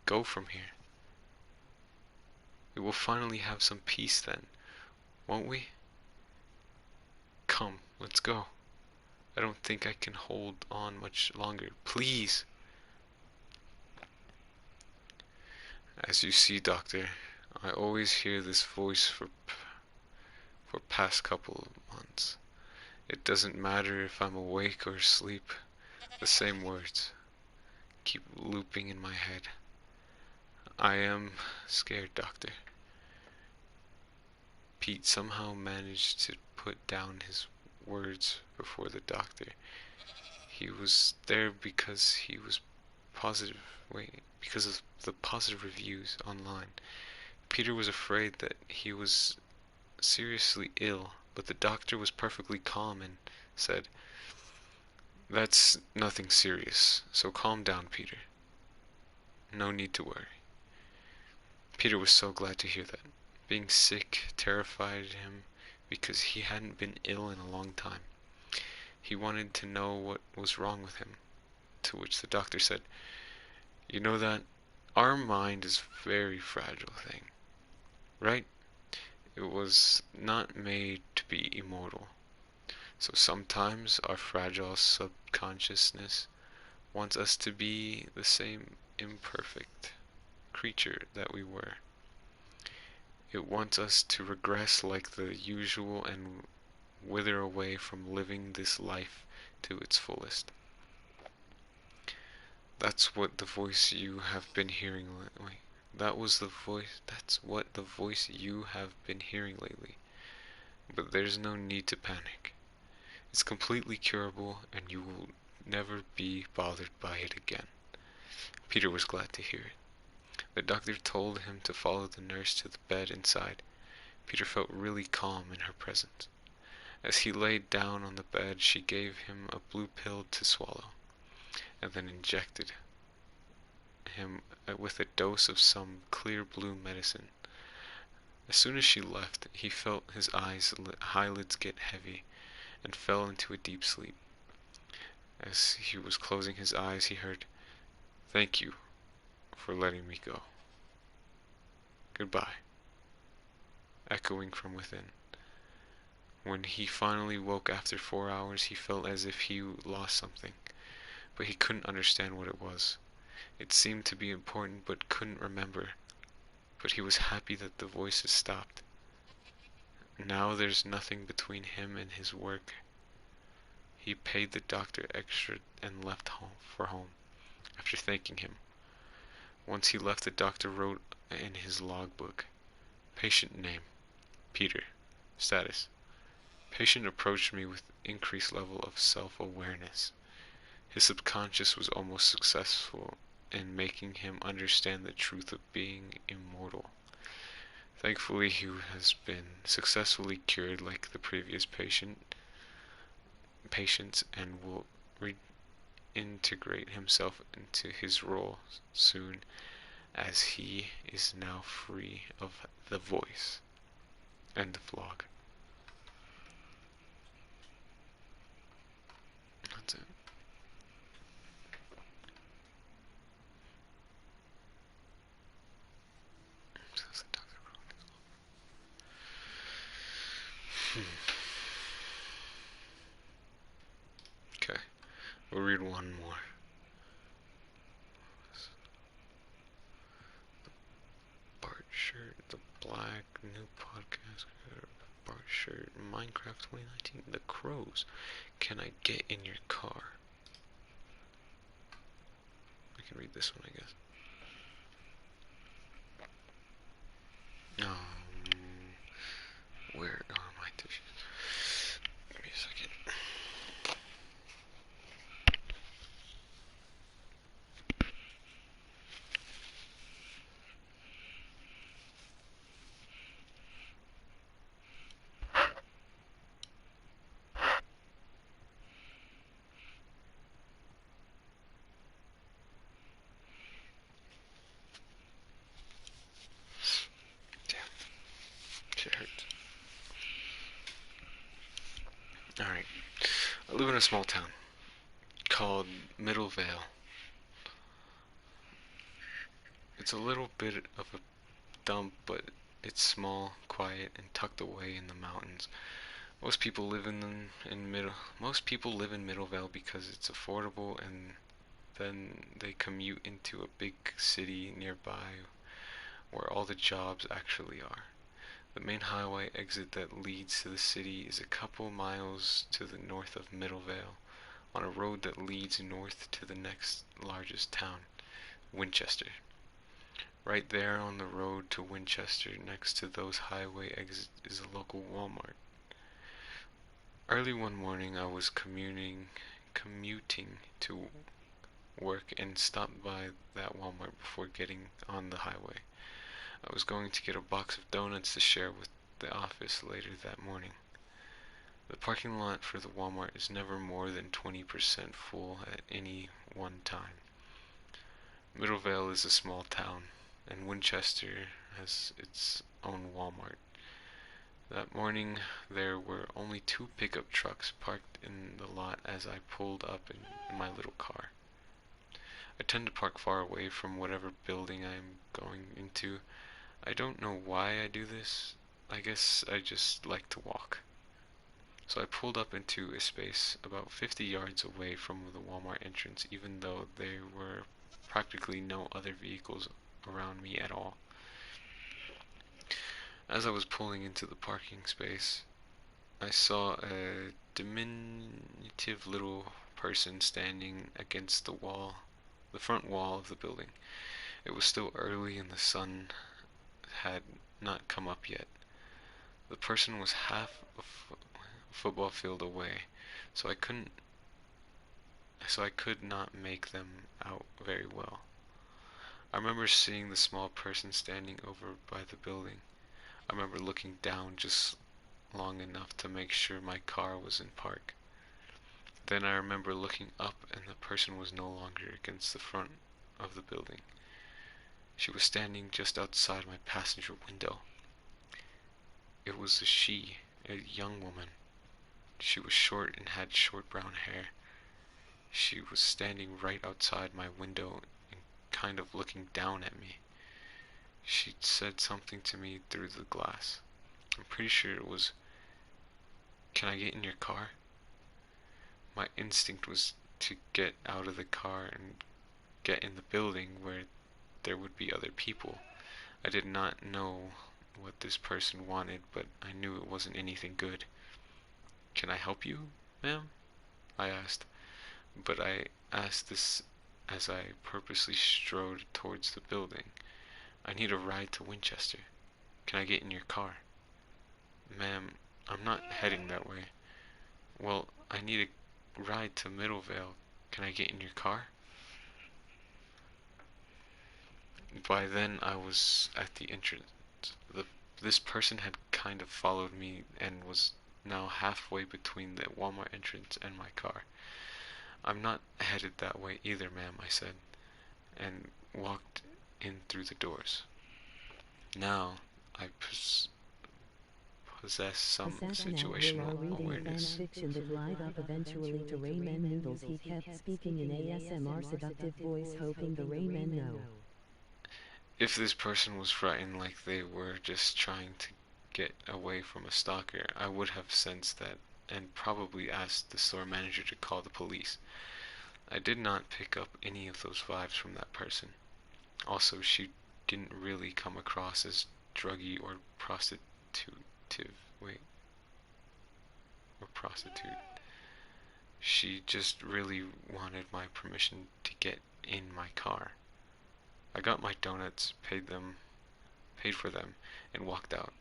go from here? We will finally have some peace then, won't we? Come, let's go. I don't think I can hold on much longer. Please! As you see, Doctor, I always hear this voice for past couple of months. It doesn't matter if I'm awake or asleep. The same words keep looping in my head. I am scared, Doctor. Pete somehow managed to put down his words before the doctor. He was there because he was positive. Wait, because of the positive reviews online. Peter was afraid that he was seriously ill, but the doctor was perfectly calm and said, "That's nothing serious, so calm down, Peter. No need to worry." Peter was so glad to hear that. Being sick terrified him because he hadn't been ill in a long time. He wanted to know what was wrong with him, to which the doctor said, "You know that our mind is a very fragile thing, right? It was not made to be immortal. So sometimes our fragile subconsciousness wants us to be the same imperfect creature that we were. It wants us to regress like the usual and wither away from living this life to its fullest. That's what the voice you have been hearing lately. That's what the voice you have been hearing lately. But there's no need to panic. It's completely curable and you will never be bothered by it again." Peter was glad to hear it. The doctor told him to follow the nurse to the bed inside. Peter felt really calm in her presence. As he laid down on the bed, she gave him a blue pill to swallow, and then injected him with a dose of some clear blue medicine. As soon as she left, he felt his eyelids get heavy and fell into a deep sleep. As he was closing his eyes, he heard, "Thank you for letting me go. Goodbye," echoing from within. When he finally woke after 4 hours, he felt as if he lost something, but he couldn't understand what it was. It seemed to be important but couldn't remember. But he was happy that the voices stopped. Now there's nothing between him and his work. He paid the doctor extra and left for home, after thanking him. Once he left, the doctor wrote in his logbook, "Patient name, Peter. Status. Patient approached me with increased level of self-awareness. His subconscious was almost successful in making him understand the truth of being immortal. Thankfully, he has been successfully cured like the previous patients and will reintegrate himself into his role soon, as he is now free of the voice." End of vlog. That's it. Says the doctor. Okay, we'll read one more. Bart shirt, the black new podcast. Bart shirt, Minecraft 2019. The Crows. Can I get in your car? I can read this one, I guess. Where are my tissues? Give me a second. Damn, shit hurts. Alright, I live in a small town called Middle Vale. It's a little bit of a dump, but it's small, quiet, and tucked away in the mountains. Most people live in middle. Most people live in Middlevale because it's affordable, and then they commute into a big city nearby where all the jobs actually are. The main highway exit that leads to the city is a couple miles to the north of Middlevale, on a road that leads north to the next largest town, Winchester. Right there on the road to Winchester, next to those highway exits, is a local Walmart. Early one morning, I was commuting to work and stopped by that Walmart before getting on the highway. I was going to get a box of donuts to share with the office later that morning. The parking lot for the Walmart is never more than 20% full at any one time. Middlevale is a small town, and Winchester has its own Walmart. That morning, there were only two pickup trucks parked in the lot as I pulled up in my little car. I tend to park far away from whatever building I'm going into. I don't know why I do this. I guess I just like to walk. So I pulled up into a space about 50 yards away from the Walmart entrance, even though there were practically no other vehicles around me at all. As I was pulling into the parking space, I saw a diminutive little person standing against the front wall of the building. It was still early and the sun had not come up yet. The person was half a football field away, so I could not make them out very well. I remember seeing the small person standing over by the building. I remember looking down just long enough to make sure my car was in park. Then I remember looking up and the person was no longer against the front of the building. She was standing just outside my passenger window. It was a young woman. She was short and had short brown hair. She was standing right outside my window and kind of looking down at me. She said something to me through the glass. I'm pretty sure it was, "Can I get in your car?" My instinct was to get out of the car and get in the building where there would be other people. I did not know what this person wanted, but I knew it wasn't anything good. "Can I help you, ma'am?" I asked. But I asked this as I purposely strode towards the building. "I need a ride to Winchester. Can I get in your car?" "Ma'am, I'm not heading that way." "Well, I need a ride to Middlevale. Can I get in your car?" By then I was at the entrance. This person had kind of followed me and was now halfway between the Walmart entrance and my car. "I'm not headed that way either, ma'am," I said, and walked in through the doors. Now I possess some Assassin now we're all situational reading fan awareness. fiction that lied up eventually to Rayman Noodles. He kept speaking in ASMR seductive voice hoping the Rayman know. If this person was frightened like they were just trying to get away from a stalker, I would have sensed that and probably asked the store manager to call the police. I did not pick up any of those vibes from that person. Also, she didn't really come across as druggy or wait, or prostitute. She just really wanted my permission to get in my car. I got my donuts, paid for them, and walked out.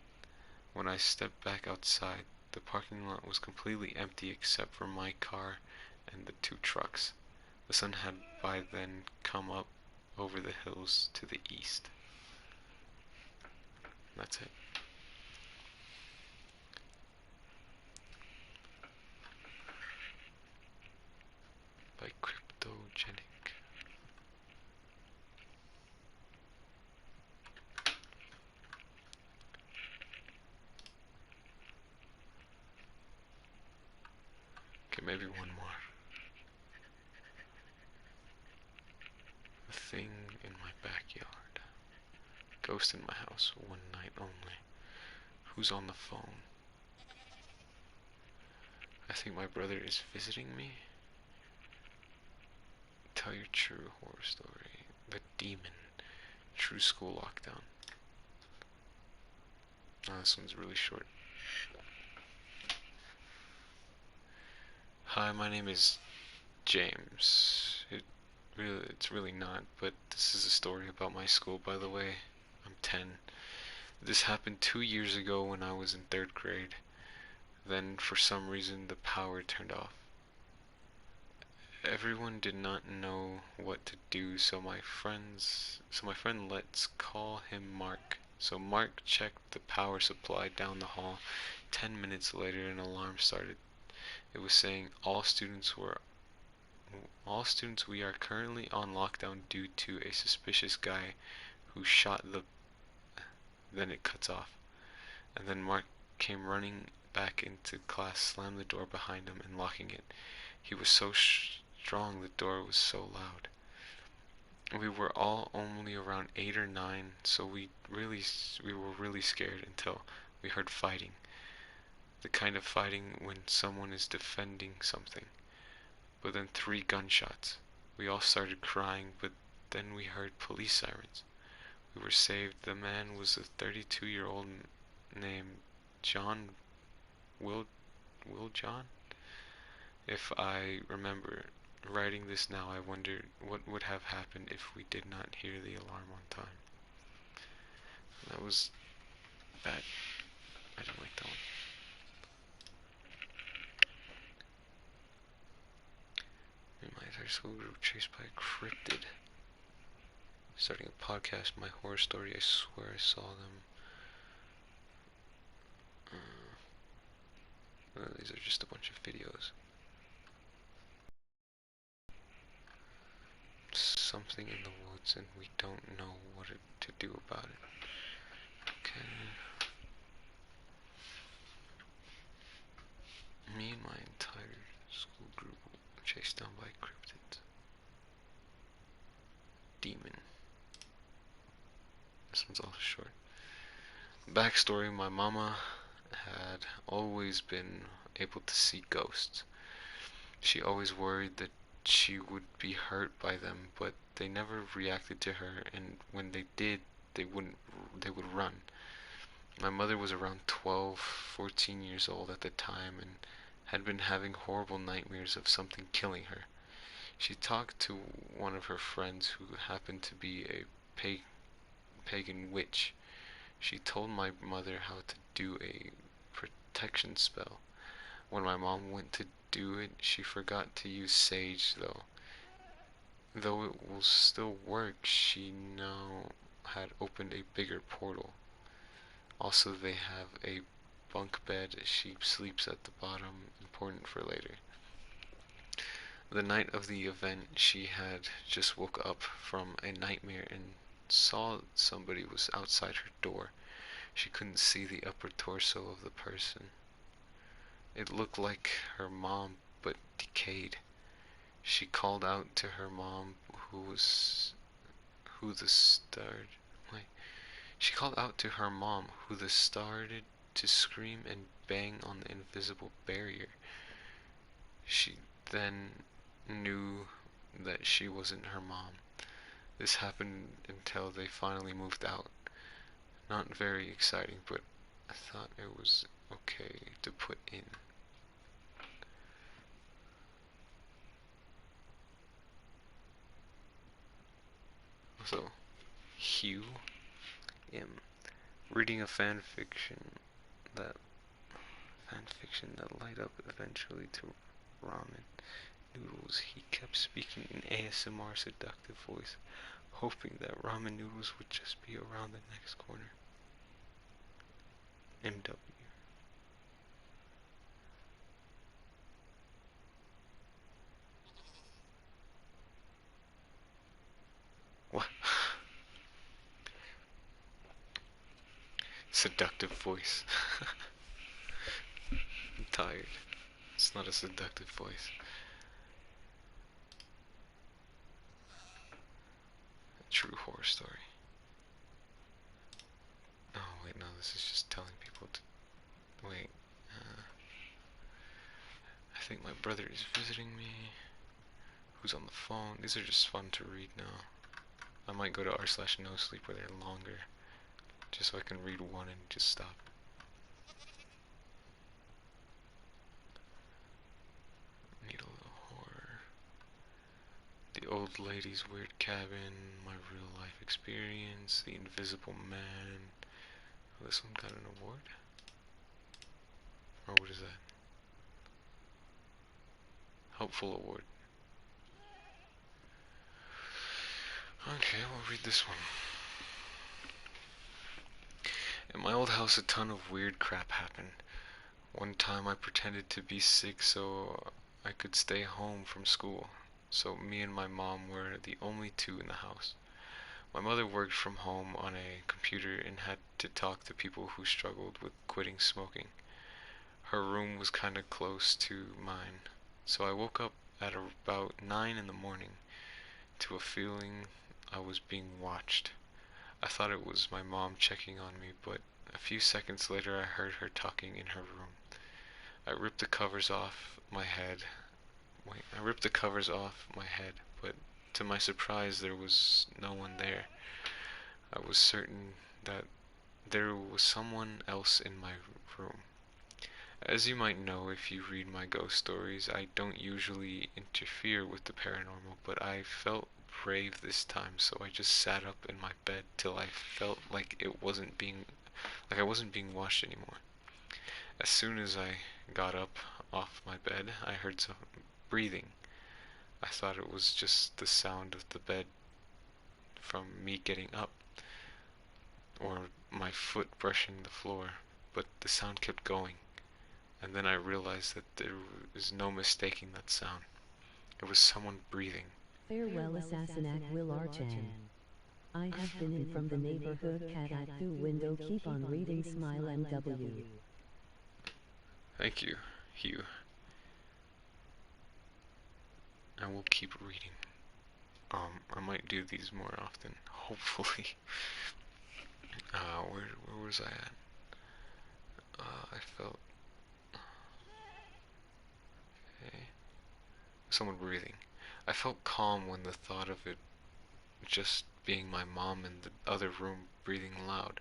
When I stepped back outside, the parking lot was completely empty except for my car and the two trucks. The sun had by then come up over the hills to the east. That's it. By Cryptogenic. Okay, maybe one more. The thing in my backyard. ghost in my house one night only. Who's on the phone? I think my brother is visiting me. Tell your true horror story. The demon. True school lockdown. Oh, this one's really short. Hi, my name is James. It's really not, but this is a story about my school, by the way. I'm 10. This happened 2 years ago when I was in 3rd grade. Then, for some reason, the power turned off. Everyone did not know what to do, so my friend, let's call him Mark. So Mark checked the power supply down the hall. 10 minutes later, an alarm started. It was saying all students, we are currently on lockdown due to a suspicious guy who shot the. Then it cuts off. And then Mark came running back into class, slammed the door behind him, and locking it. He was so strong, the door was so loud. We were all only around 8 or 9, so we were really scared until we heard fighting. The kind of fighting when someone is defending something. But then 3 gunshots. We all started crying, but then we heard police sirens. We were saved. The man was a 32-year-old named John Will John. If I remember writing this now, I wonder what would have happened if we did not hear the alarm on time. That was bad. I didn't like that one. In my entire school group chased by a cryptid. Starting a podcast, my horror story, I swear I saw them. These are just a bunch of videos. Something in the woods and we don't know what to do about it. Okay. Me and my entire school group were chased down by cryptids. Demon. This one's also short. Backstory, my mama had always been able to see ghosts. She always worried that she would be hurt by them, but they never reacted to her, and when they did, they would run. My mother was around 12, 14 years old at the time and had been having horrible nightmares of something killing her. She talked to one of her friends who happened to be a pagan witch. She told my mother how to do a protection spell. When my mom went to do it, she forgot to use sage though. Though it will still work, she now had opened a bigger portal. Also, they have a bunk bed. She sleeps at the bottom, important for later. The night of the event, she had just woke up from a nightmare and saw somebody was outside her door. She couldn't see the upper torso of the person. It looked like her mom, but decayed. She called out to her mom, who the started. Wait. She called out to her mom, who the started to scream and bang on the invisible barrier. She then knew that she wasn't her mom. This happened until they finally moved out. Not very exciting, but I thought it was okay to put in. So, Hugh M. Reading a that fan fiction that light up eventually to ramen noodles. He kept speaking in ASMR seductive voice, hoping that ramen noodles would just be around the next corner. MW. What? Seductive voice. I'm tired. It's not a seductive voice. A true horror story. this is just telling people to wait. I think my brother is visiting me. Who's on the phone? These are just fun to read now. I might go to r/nosleep where they're longer, just so I can read one and just stop. Needle horror. The old lady's weird cabin. My real life experience. The invisible man. Oh, this one got an award? Or what is that? Helpful award. Okay, we'll read this one. In my old house, a ton of weird crap happened. One time I pretended to be sick so I could stay home from school. So me and my mom were the only two in the house. My mother worked from home on a computer and had to talk to people who struggled with quitting smoking. Her room was kinda close to mine, so I woke up at about 9 in the morning to a feeling I was being watched. I thought it was my mom checking on me, but a few seconds later I heard her talking in her room. I ripped the covers off my head. I ripped the covers off my head, but to my surprise there was no one there. I was certain that there was someone else in my room. As you might know if you read my ghost stories, I don't usually interfere with the paranormal, but I felt brave this time, so I just sat up in my bed till I felt like I wasn't being watched anymore. As soon as I got up off my bed, I heard some breathing. I thought it was just the sound of the bed from me getting up, or my foot brushing the floor, but the sound kept going. And then I realized that there was no mistaking that sound. It was someone breathing. Farewell Assassinac Will Archan. I have been in from the neighborhood cat at through window keep on reading smile MW. Thank you, Hugh. I will keep reading. I might do these more often, hopefully. Where was I at? I felt, okay, someone breathing. I felt calm when the thought of it just being my mom in the other room breathing loud.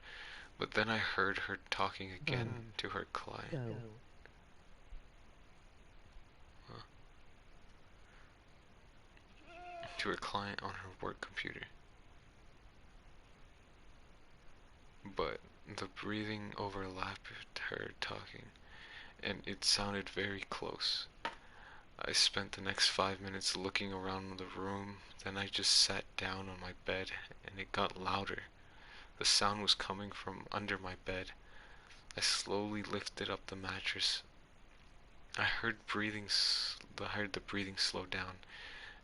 But then I heard her talking again to her client. Go. Huh? To her client on her work computer. But the breathing overlapped her talking, and it sounded very close. I spent the next 5 minutes looking around the room, then I just sat down on my bed, and it got louder. The sound was coming from under my bed. I slowly lifted up the mattress. I heard the breathing slow down,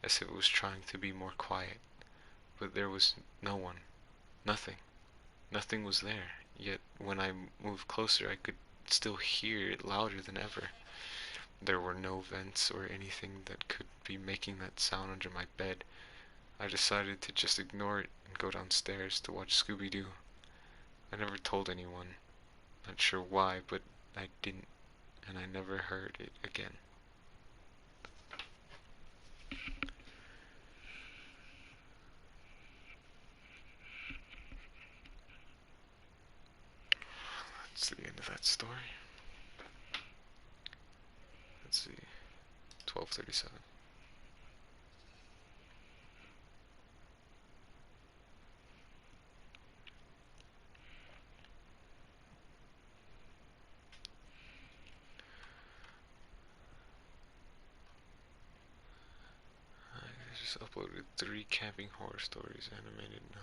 as if it was trying to be more quiet. But there was no one. Nothing. Nothing was there. Yet when I moved closer, I could still hear it louder than ever. There were no vents or anything that could be making that sound under my bed. I decided to just ignore it and go downstairs to watch Scooby-Doo. I never told anyone. Not sure why, but I didn't, and I never heard it again. That's the end of that story. Let's see. 12:37. I just uploaded 3 camping horror stories animated now.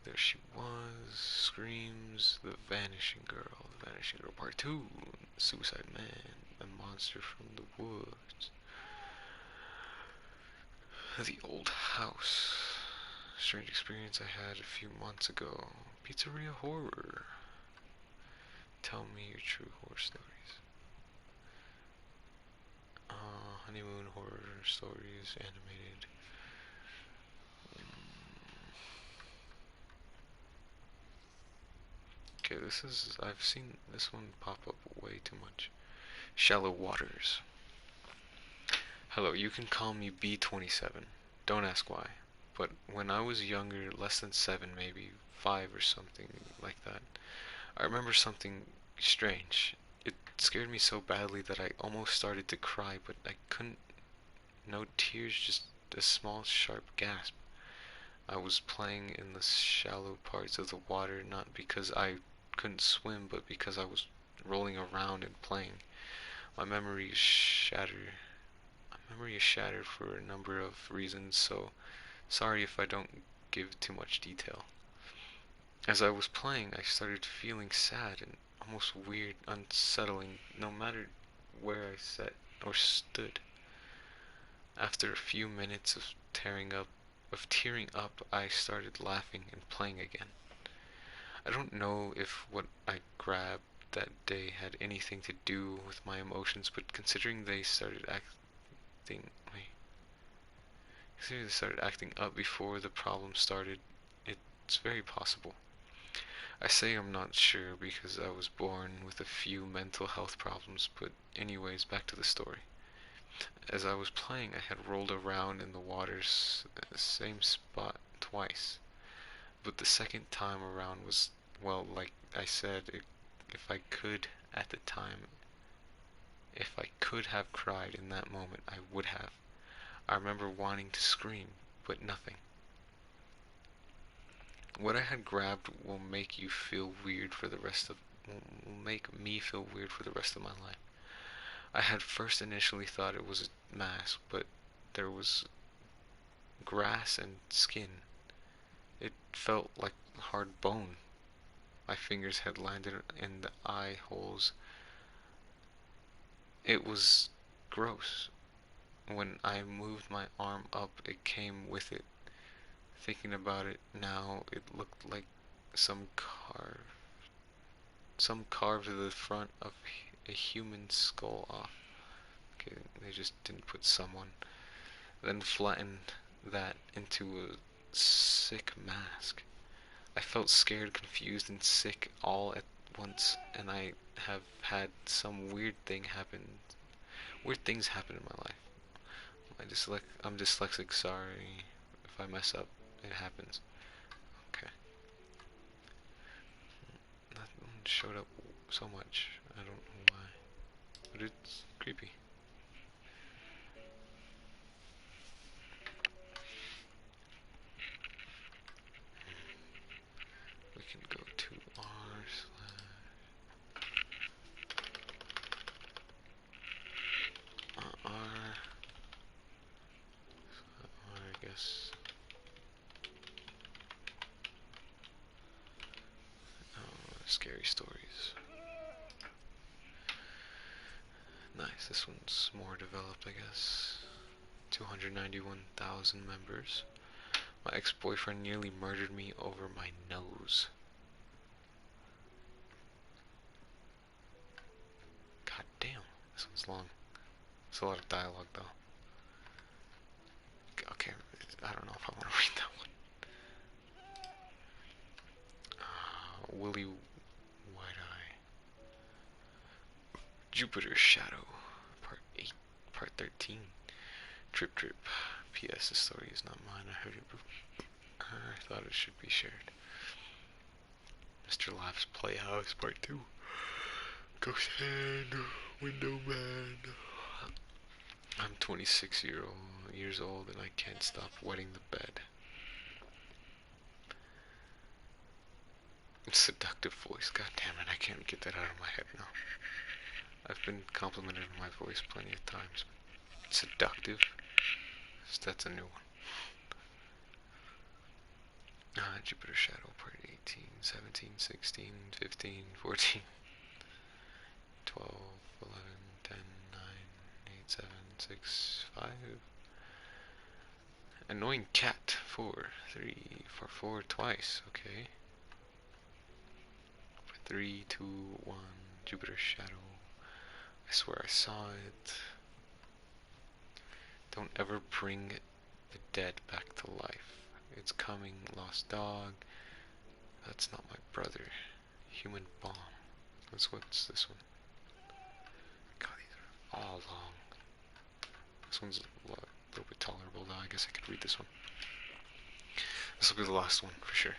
There she was, Screams, The Vanishing Girl, The Vanishing Girl Part 2, Suicide Man, The Monster from the Woods, The Old House, Strange Experience I Had a Few Months Ago, Pizzeria Horror, Tell Me Your True Horror Stories, Honeymoon Horror Stories Animated, Okay, I've seen this one pop up way too much. Shallow waters. Hello, you can call me B27. Don't ask why. But when I was younger, less than 7, maybe 5 or something like that, I remember something strange. It scared me so badly that I almost started to cry, but I couldn't. No tears, just a small, sharp gasp. I was playing in the shallow parts of the water, not because I couldn't swim, but because I was rolling around and playing. My memory is shattered. My memory is shattered for a number of reasons, so sorry if I don't give too much detail. As I was playing, I started feeling sad and almost weird, unsettling, no matter where I sat or stood. After a few minutes of tearing up, I started laughing and playing again. I don't know if what I grabbed that day had anything to do with my emotions, but wait, considering they started acting up before the problem started, it's very possible. I say I'm not sure because I was born with a few mental health problems, but anyways, back to the story. As I was playing, I had rolled around in the water's same spot twice, but the second time around was, well, like I said, if I could at the time, if I could have cried in that moment, I would have. I remember wanting to scream, but nothing. What I had grabbed will make you feel weird for the rest of will make me feel weird for the rest of my life. I had first initially thought it was a mask, but there was grass and skin. It felt like hard bone. My fingers had landed in the eye holes. It was gross. When I moved my arm up, it came with it. Thinking about it now, it looked like some carve, some carved the front of a human skull off. Okay, they just didn't put someone. Then flattened that into a sick mask. I felt scared, confused, and sick all at once, and I have had some weird things happen in my life. I'm dyslexic, sorry if I mess up. It happens. Okay. That one showed up so much. I don't know why. But it's creepy. We can go to r, I guess. Scary stories. Nice, this one's more developed, I guess. 291,000 members. My ex-boyfriend nearly murdered me over my nose. God damn, this one's long. It's a lot of dialogue, though. Okay, I don't know if I want to read that one. Willie White-Eye. Jupiter's Shadow, Part 8, Part 13. Trip Trip. P.S. This story is not mine. I heard it before. I thought it should be shared. Mr. Laugh's Playhouse, Part 2. Ghost Hand, Window Man. I'm 26 years old and I can't stop wetting the bed. Seductive voice, god damn it, I can't get that out of my head now. I've been complimented on my voice plenty of times. Seductive? That's a new one. Jupiter Shadow, Part 18, 17, 16, 15, 14, 12, 11, 10, 9, 8, 7, 6, 5. Annoying cat, 4, 3, 4, 4 twice, okay. 3, 2, 1, Jupiter Shadow. I swear I saw it. Don't ever bring the dead back to life. It's coming, lost dog. That's not my brother. Human bomb. What's this one? God, these are all long. This one's a little bit tolerable though. I guess I could read this one. This will be the last one for sure.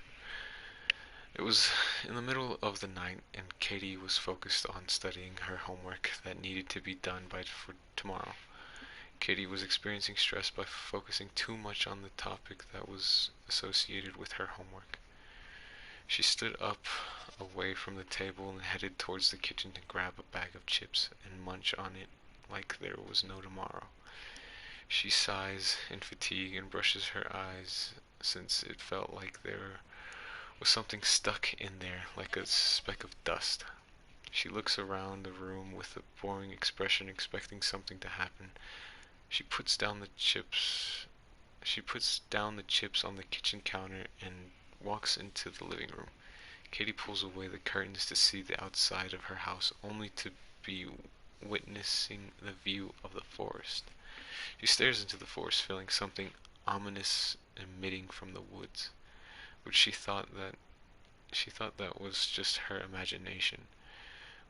It was in the middle of the night, and Katie was focused on studying her homework that needed to be done for tomorrow. Katie was experiencing stress by focusing too much on the topic that was associated with her homework. She stood up away from the table and headed towards the kitchen to grab a bag of chips and munch on it like there was no tomorrow. She sighs in fatigue and brushes her eyes since it felt like there was something stuck in there like a speck of dust. She looks around the room with a boring expression, expecting something to happen. She puts down the chips. She puts down the chips on the kitchen counter and walks into the living room. Katie pulls away the curtains to see the outside of her house, only to be witnessing the view of the forest. She stares into the forest, feeling something ominous emitting from the woods, which she thought that was just her imagination.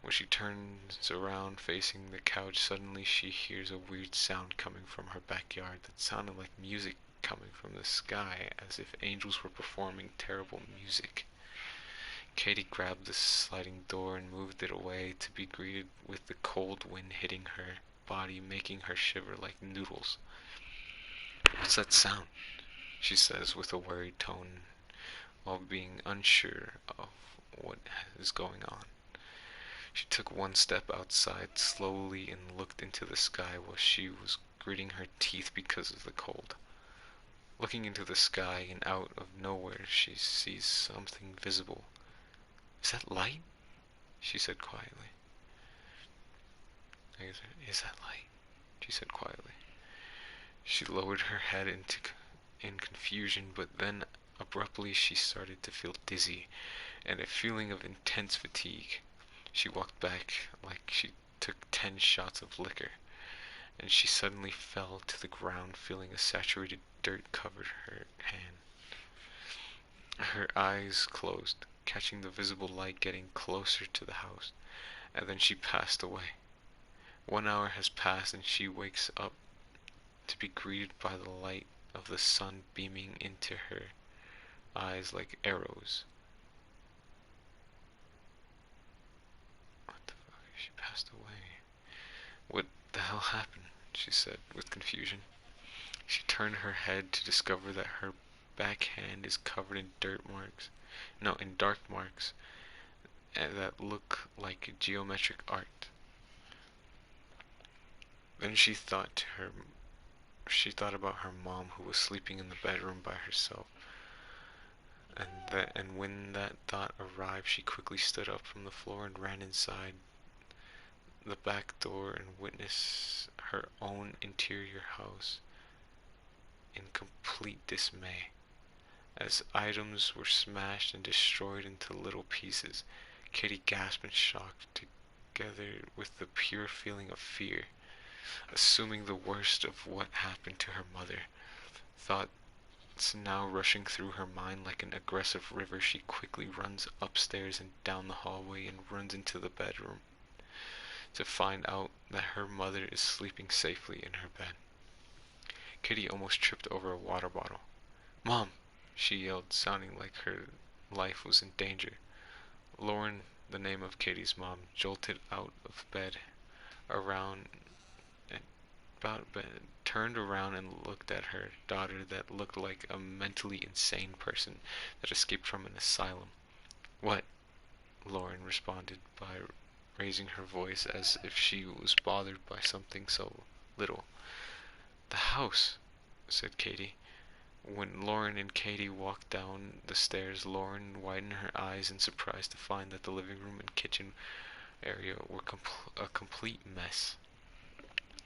When she turns around facing the couch, suddenly she hears a weird sound coming from her backyard that sounded like music coming from the sky, as if angels were performing terrible music. Katie grabbed the sliding door and moved it away to be greeted with the cold wind hitting her body, making her shiver like noodles. "What's that sound?" she says with a worried tone while being unsure of what is going on. She took one step outside slowly and looked into the sky while she was gritting her teeth because of the cold. Looking into the sky and out of nowhere she sees something visible. "Is that light?" she said quietly. "Is that light?" she said quietly. She lowered her head in confusion, but then abruptly she started to feel dizzy and a feeling of intense fatigue. She walked back like she took 10 shots of liquor, and she suddenly fell to the ground, feeling a saturated dirt covered her hand. Her eyes closed, catching the visible light getting closer to the house, and then she passed away. 1 hour has passed, and she wakes up to be greeted by the light of the sun beaming into her eyes like arrows. What the fuck? She passed away. What the hell happened? She said with confusion. She turned her head to discover that her backhand is covered in in dark marks that look like geometric art. Then she thought about her mom who was sleeping in the bedroom by herself. And when that thought arrived, she quickly stood up from the floor and ran inside the back door and witnessed her own interior house in complete dismay, as items were smashed and destroyed into little pieces. Katie gasped in shock, together with the pure feeling of fear. Assuming the worst of what happened to her mother, thoughts now rushing through her mind like an aggressive river, she quickly runs upstairs and down the hallway and runs into the bedroom to find out that her mother is sleeping safely in her bed. Kitty almost tripped over a water bottle. "Mom!" she yelled, sounding like her life was in danger. Lauren, the name of Katie's mom, jolted out of bed around about bed, turned around and looked at her daughter that looked like a mentally insane person that escaped from an asylum. "What?" Lauren responded by raising her voice as if she was bothered by something so little. "The house," said Katie. When Lauren and Katie walked down the stairs, Lauren widened her eyes in surprise to find that the living room and kitchen area were a complete mess.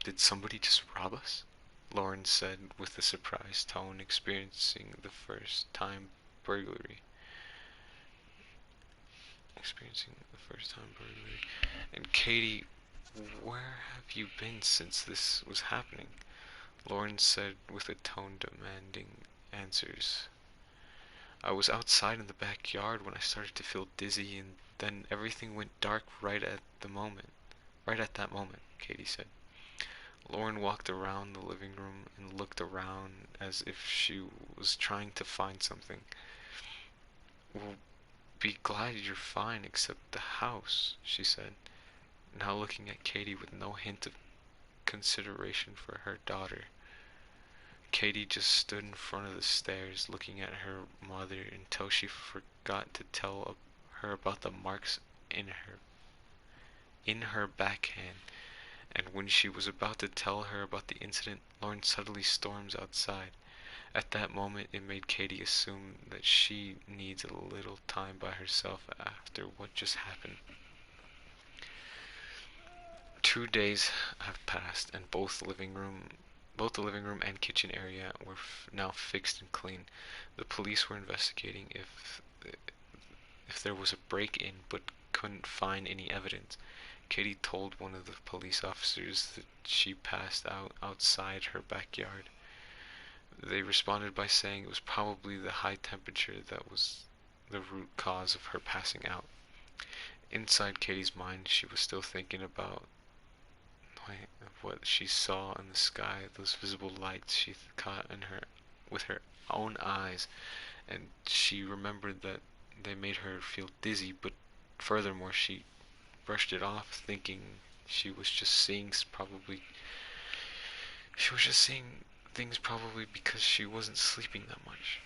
"Did somebody just rob us?" Lauren said with a surprised tone, experiencing the first time burglary. "And Katie, where have you been since this was happening?" Lauren said with a tone demanding answers. "I was outside in the backyard when I started to feel dizzy, and then everything went dark right at that moment, Katie said. Lauren walked around the living room and looked around as if she was trying to find something. We'll be glad you're fine except the house, she said, now looking at Katie with no hint of consideration for her daughter. Katie just stood in front of the stairs looking at her mother until she forgot to tell her about the marks in her backhand, and when she was about to tell her about the incident, Lauren suddenly storms outside. At that moment, it made Katie assume that she needs a little time by herself after what just happened. 2 days have passed, and both the living room and kitchen area were now fixed and clean. The police were investigating if there was a break-in, but couldn't find any evidence. Katie told one of the police officers that she passed out outside her backyard. They responded by saying it was probably the high temperature that was the root cause of her passing out. Inside Katie's mind, she was still thinking about what she saw in the sky, those visible lights she caught with her own eyes, and she remembered that they made her feel dizzy, but furthermore, she brushed it off, thinking she was just seeing things probably because she wasn't sleeping that much.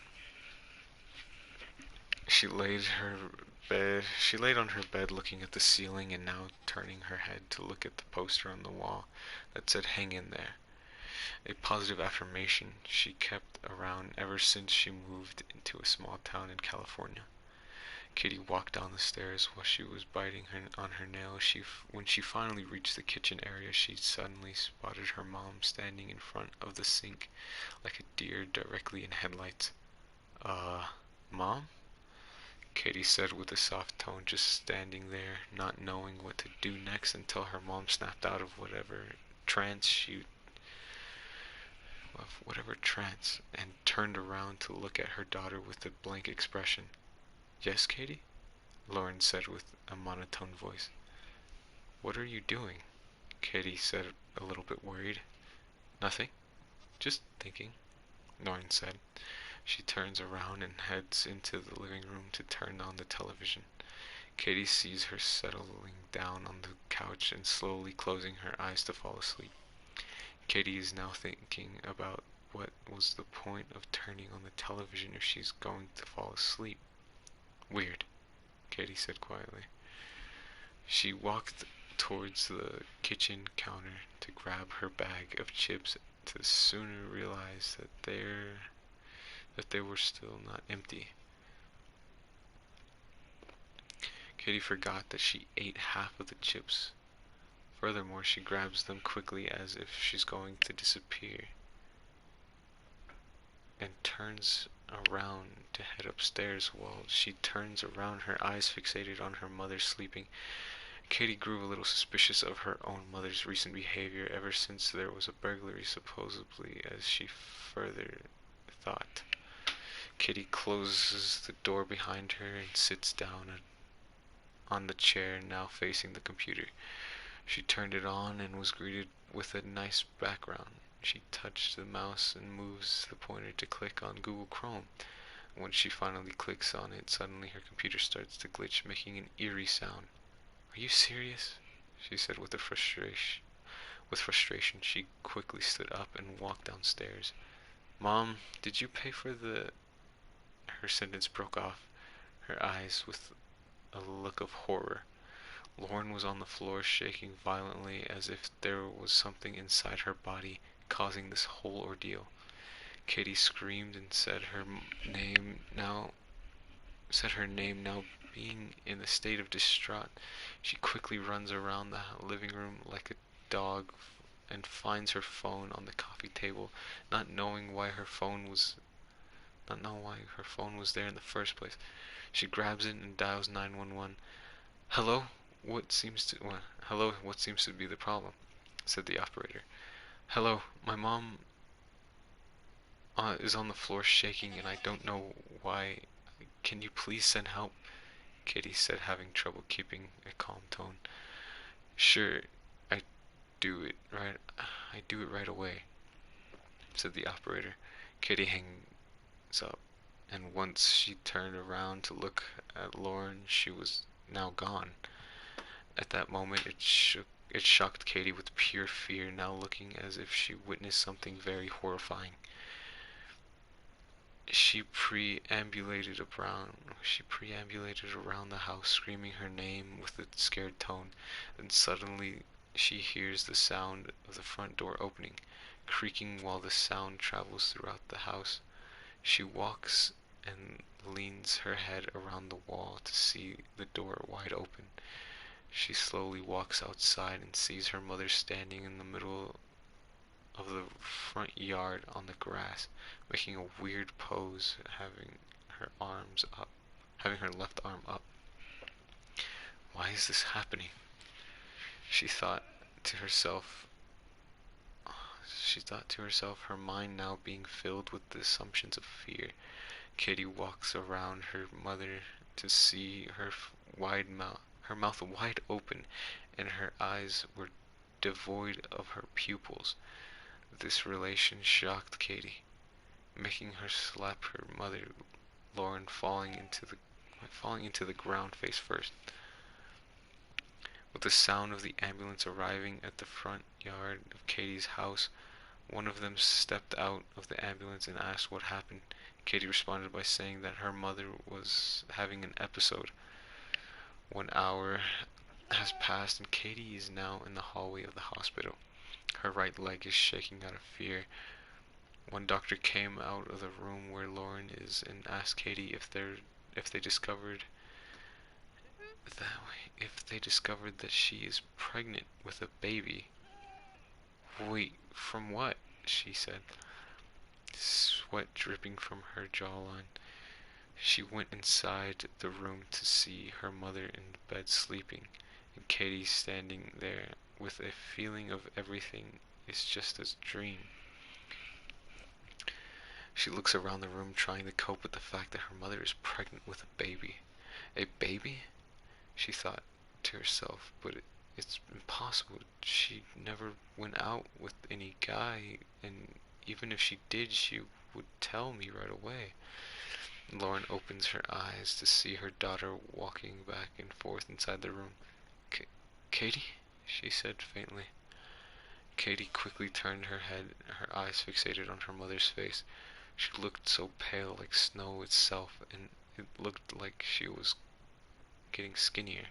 She laid on her bed looking at the ceiling and now turning her head to look at the poster on the wall that said "Hang in there." A positive affirmation she kept around ever since she moved into a small town in California. Katie walked down the stairs while she was biting on her nail. When she finally reached the kitchen area, she suddenly spotted her mom standing in front of the sink like a deer directly in headlights. Mom? Katie said with a soft tone, just standing there, not knowing what to do next until her mom snapped out of whatever trance, and turned around to look at her daughter with a blank expression. Yes, Katie? Lauren said with a monotone voice. What are you doing? Katie said, a little bit worried. Nothing. Just thinking, Lauren said. She turns around and heads into the living room to turn on the television. Katie sees her settling down on the couch and slowly closing her eyes to fall asleep. Katie is now thinking about what was the point of turning on the television if she's going to fall asleep. Weird, Katie said quietly. She walked towards the kitchen counter to grab her bag of chips to sooner realize that they were still not empty. Katie forgot that she ate half of the chips. Furthermore, she grabs them quickly as if she's going to disappear and turns around to head upstairs. While she turns around, her eyes fixated on her mother sleeping. Katie grew a little suspicious of her own mother's recent behavior ever since there was a burglary, supposedly, as she further thought. Katie closes the door behind her and sits down on the chair now facing the computer. She turned it on and was greeted with a nice background. She touched the mouse and moves the pointer to click on Google Chrome. When she finally clicks on it, suddenly her computer starts to glitch, making an eerie sound. Are you serious? She said with frustration. With frustration, she quickly stood up and walked downstairs. Mom, did you pay for the... Her sentence broke off, her eyes with a look of horror. Lauren was on the floor, shaking violently as if there was something inside her body causing this whole ordeal. Katie screamed and said her name now being in a state of distraught. She quickly runs around the living room like a dog and finds her phone on the coffee table, not knowing why her phone was there in the first place. She grabs it and dials 911. Hello, what seems to be the problem? Said the operator. Hello, my mom is on the floor shaking and I don't know why. Can you please send help? Katie said, having trouble keeping a calm tone. Sure, I do it right. I do it right away, said the operator. Katie hangs up, and once she turned around to look at Lauren, she was now gone. At that moment, it shocked Katie with pure fear, now looking as if she witnessed something very horrifying. She preambulated around the house, screaming her name with a scared tone. Then suddenly she hears the sound of the front door opening, creaking while the sound travels throughout the house. She walks and leans her head around the wall to see the door wide open. She slowly walks outside and sees her mother standing in the middle of the front yard on the grass, making a weird pose, having her left arm up. Why is this happening? She thought to herself, her mind now being filled with the assumptions of fear. Katie walks around her mother to see her mouth wide open, and her eyes were devoid of her pupils. This relation shocked Katie, making her slap her mother, Lauren, falling into the ground face first. With the sound of the ambulance arriving at the front yard of Katie's house, one of them stepped out of the ambulance and asked what happened. Katie responded by saying that her mother was having an episode. 1 hour has passed and Katie is now in the hallway of the hospital. Her right leg is shaking out of fear. One doctor came out of the room where Lauren is and asked Katie if they discovered that she is pregnant with a baby. Wait, from what? She said, sweat dripping from her jawline. She went inside the room to see her mother in bed sleeping, and Katie standing there with a feeling of everything is just a dream. She looks around the room trying to cope with the fact that her mother is pregnant with a baby. A baby? She thought to herself, but it's impossible. She never went out with any guy, and even if she did, she would tell me right away. Lauren opens her eyes to see her daughter walking back and forth inside the room. Katie? She said faintly. Katie quickly turned her head, her eyes fixated on her mother's face. She looked so pale, like snow itself, and it looked like she was getting skinnier.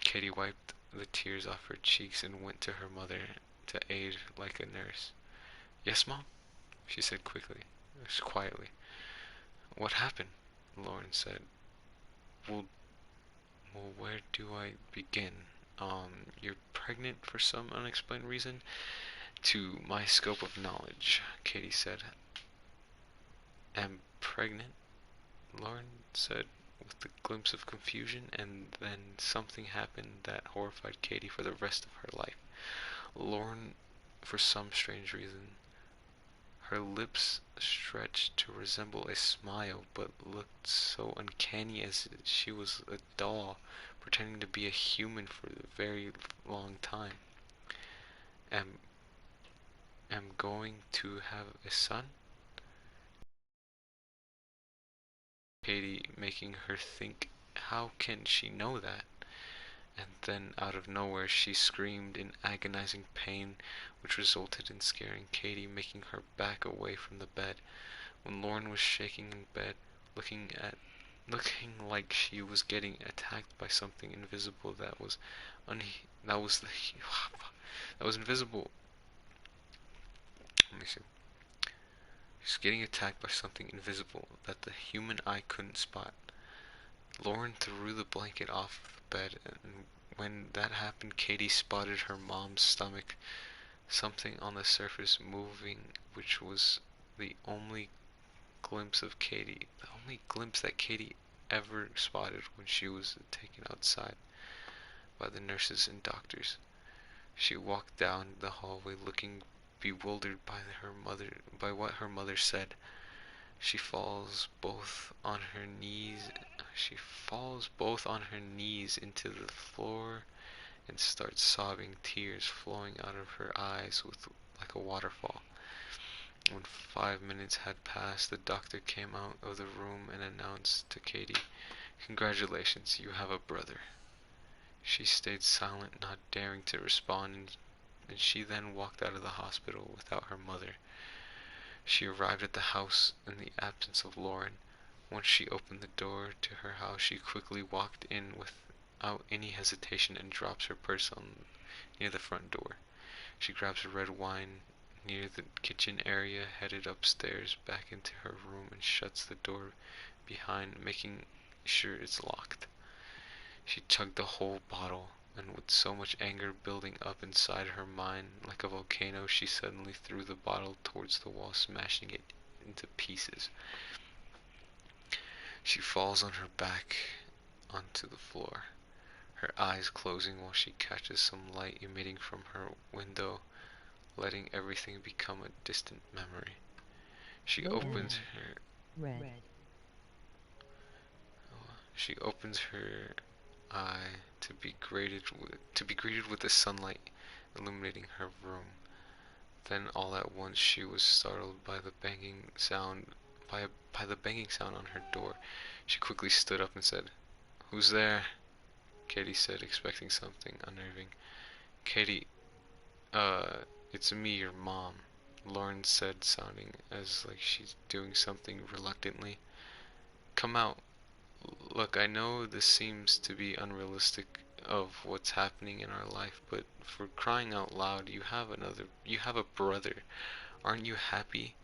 Katie wiped the tears off her cheeks and went to her mother to aid like a nurse. Yes, Mom? She said quietly. What happened? Lauren said. Well, where do I begin? You're pregnant for some unexplained reason? To my scope of knowledge, Katie said. Am pregnant? Lauren said with a glimpse of confusion, and then something happened that horrified Katie for the rest of her life. Lauren, for some strange reason, her lips stretched to resemble a smile, but looked so uncanny as if she was a doll, pretending to be a human for a very long time. Am going to have a son? Katie, making her think, how can she know that? And then out of nowhere she screamed in agonizing pain, which resulted in scaring Katie, making her back away from the bed. When Lauren was shaking in bed, looking like she was getting attacked by something invisible that was invisible. Let me see. She's getting attacked by something invisible that the human eye couldn't spot. Lauren threw the blanket off the bed, and when that happened, Katie spotted her mom's stomach, something on the surface moving, which was the only the only glimpse that Katie ever spotted when she was taken outside by the nurses and doctors. She walked down the hallway looking bewildered by what her mother said. She falls both on her knees. She falls both on her knees into the floor and starts sobbing, tears flowing out of her eyes like a waterfall. When 5 minutes had passed, the doctor came out of the room and announced to Katie, "Congratulations, you have a brother." She stayed silent, not daring to respond, and she then walked out of the hospital without her mother. She arrived at the house in the absence of Lauren. Once she opened the door to her house, she quickly walked in without any hesitation and drops her purse near the front door. She grabs a red wine near the kitchen area, headed upstairs back into her room, and shuts the door behind, making sure it's locked. She chugged the whole bottle, and with so much anger building up inside her mind like a volcano, she suddenly threw the bottle towards the wall, smashing it into pieces. She falls on her back onto the floor, her eyes closing while she catches some light emitting from her window, letting everything become a distant memory. She Low opens ad. her Red. she opens her eye to be greeted with the sunlight illuminating her room. Then all at once she was startled by the banging sound by the banging sound on her door. She quickly stood up and said, "Who's there?" Katie said, expecting something unnerving. "Katie, it's me, your mom," Lauren said, sounding as like she's doing something reluctantly. "Come out. Look, I know this seems to be unrealistic of what's happening in our life, but for crying out loud, you have a brother. Aren't you happy?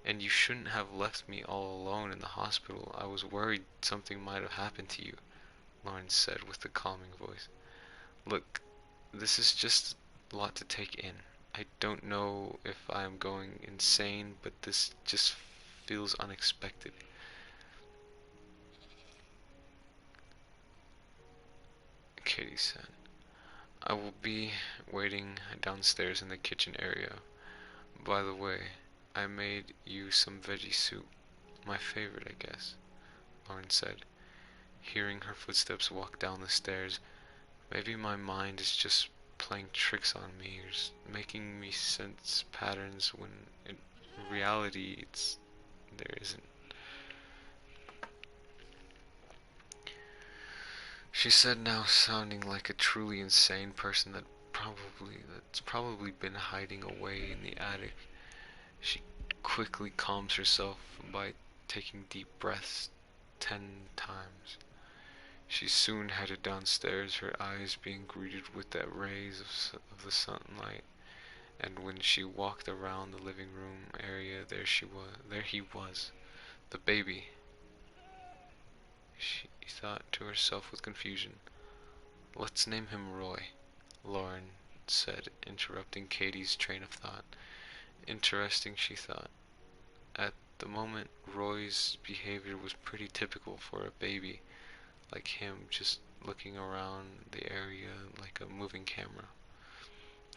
And you shouldn't have left me all alone in the hospital. I was worried something might have happened to you," Lauren said with a calming voice. "Look, this is just a lot to take in. I don't know if I am going insane, but this just feels unexpected." Katie said, "I will be waiting downstairs in the kitchen area. By the way, I made you some veggie soup. My favorite, I guess," Lauren said, hearing her footsteps walk down the stairs. "Maybe my mind is just playing tricks on me, or making me sense patterns when in reality there isn't." She said, now sounding like a truly insane person that's probably been hiding away in the attic. She quickly calms herself by taking deep breaths 10 times. She soon headed downstairs, her eyes being greeted with the rays of the sunlight. And when she walked around the living room area, there he was, the baby. She thought to herself with confusion. "Let's name him Roy," Lauren said, interrupting Katie's train of thought. Interesting, she thought. At the moment, Roy's behavior was pretty typical for a baby like him, just looking around the area like a moving camera.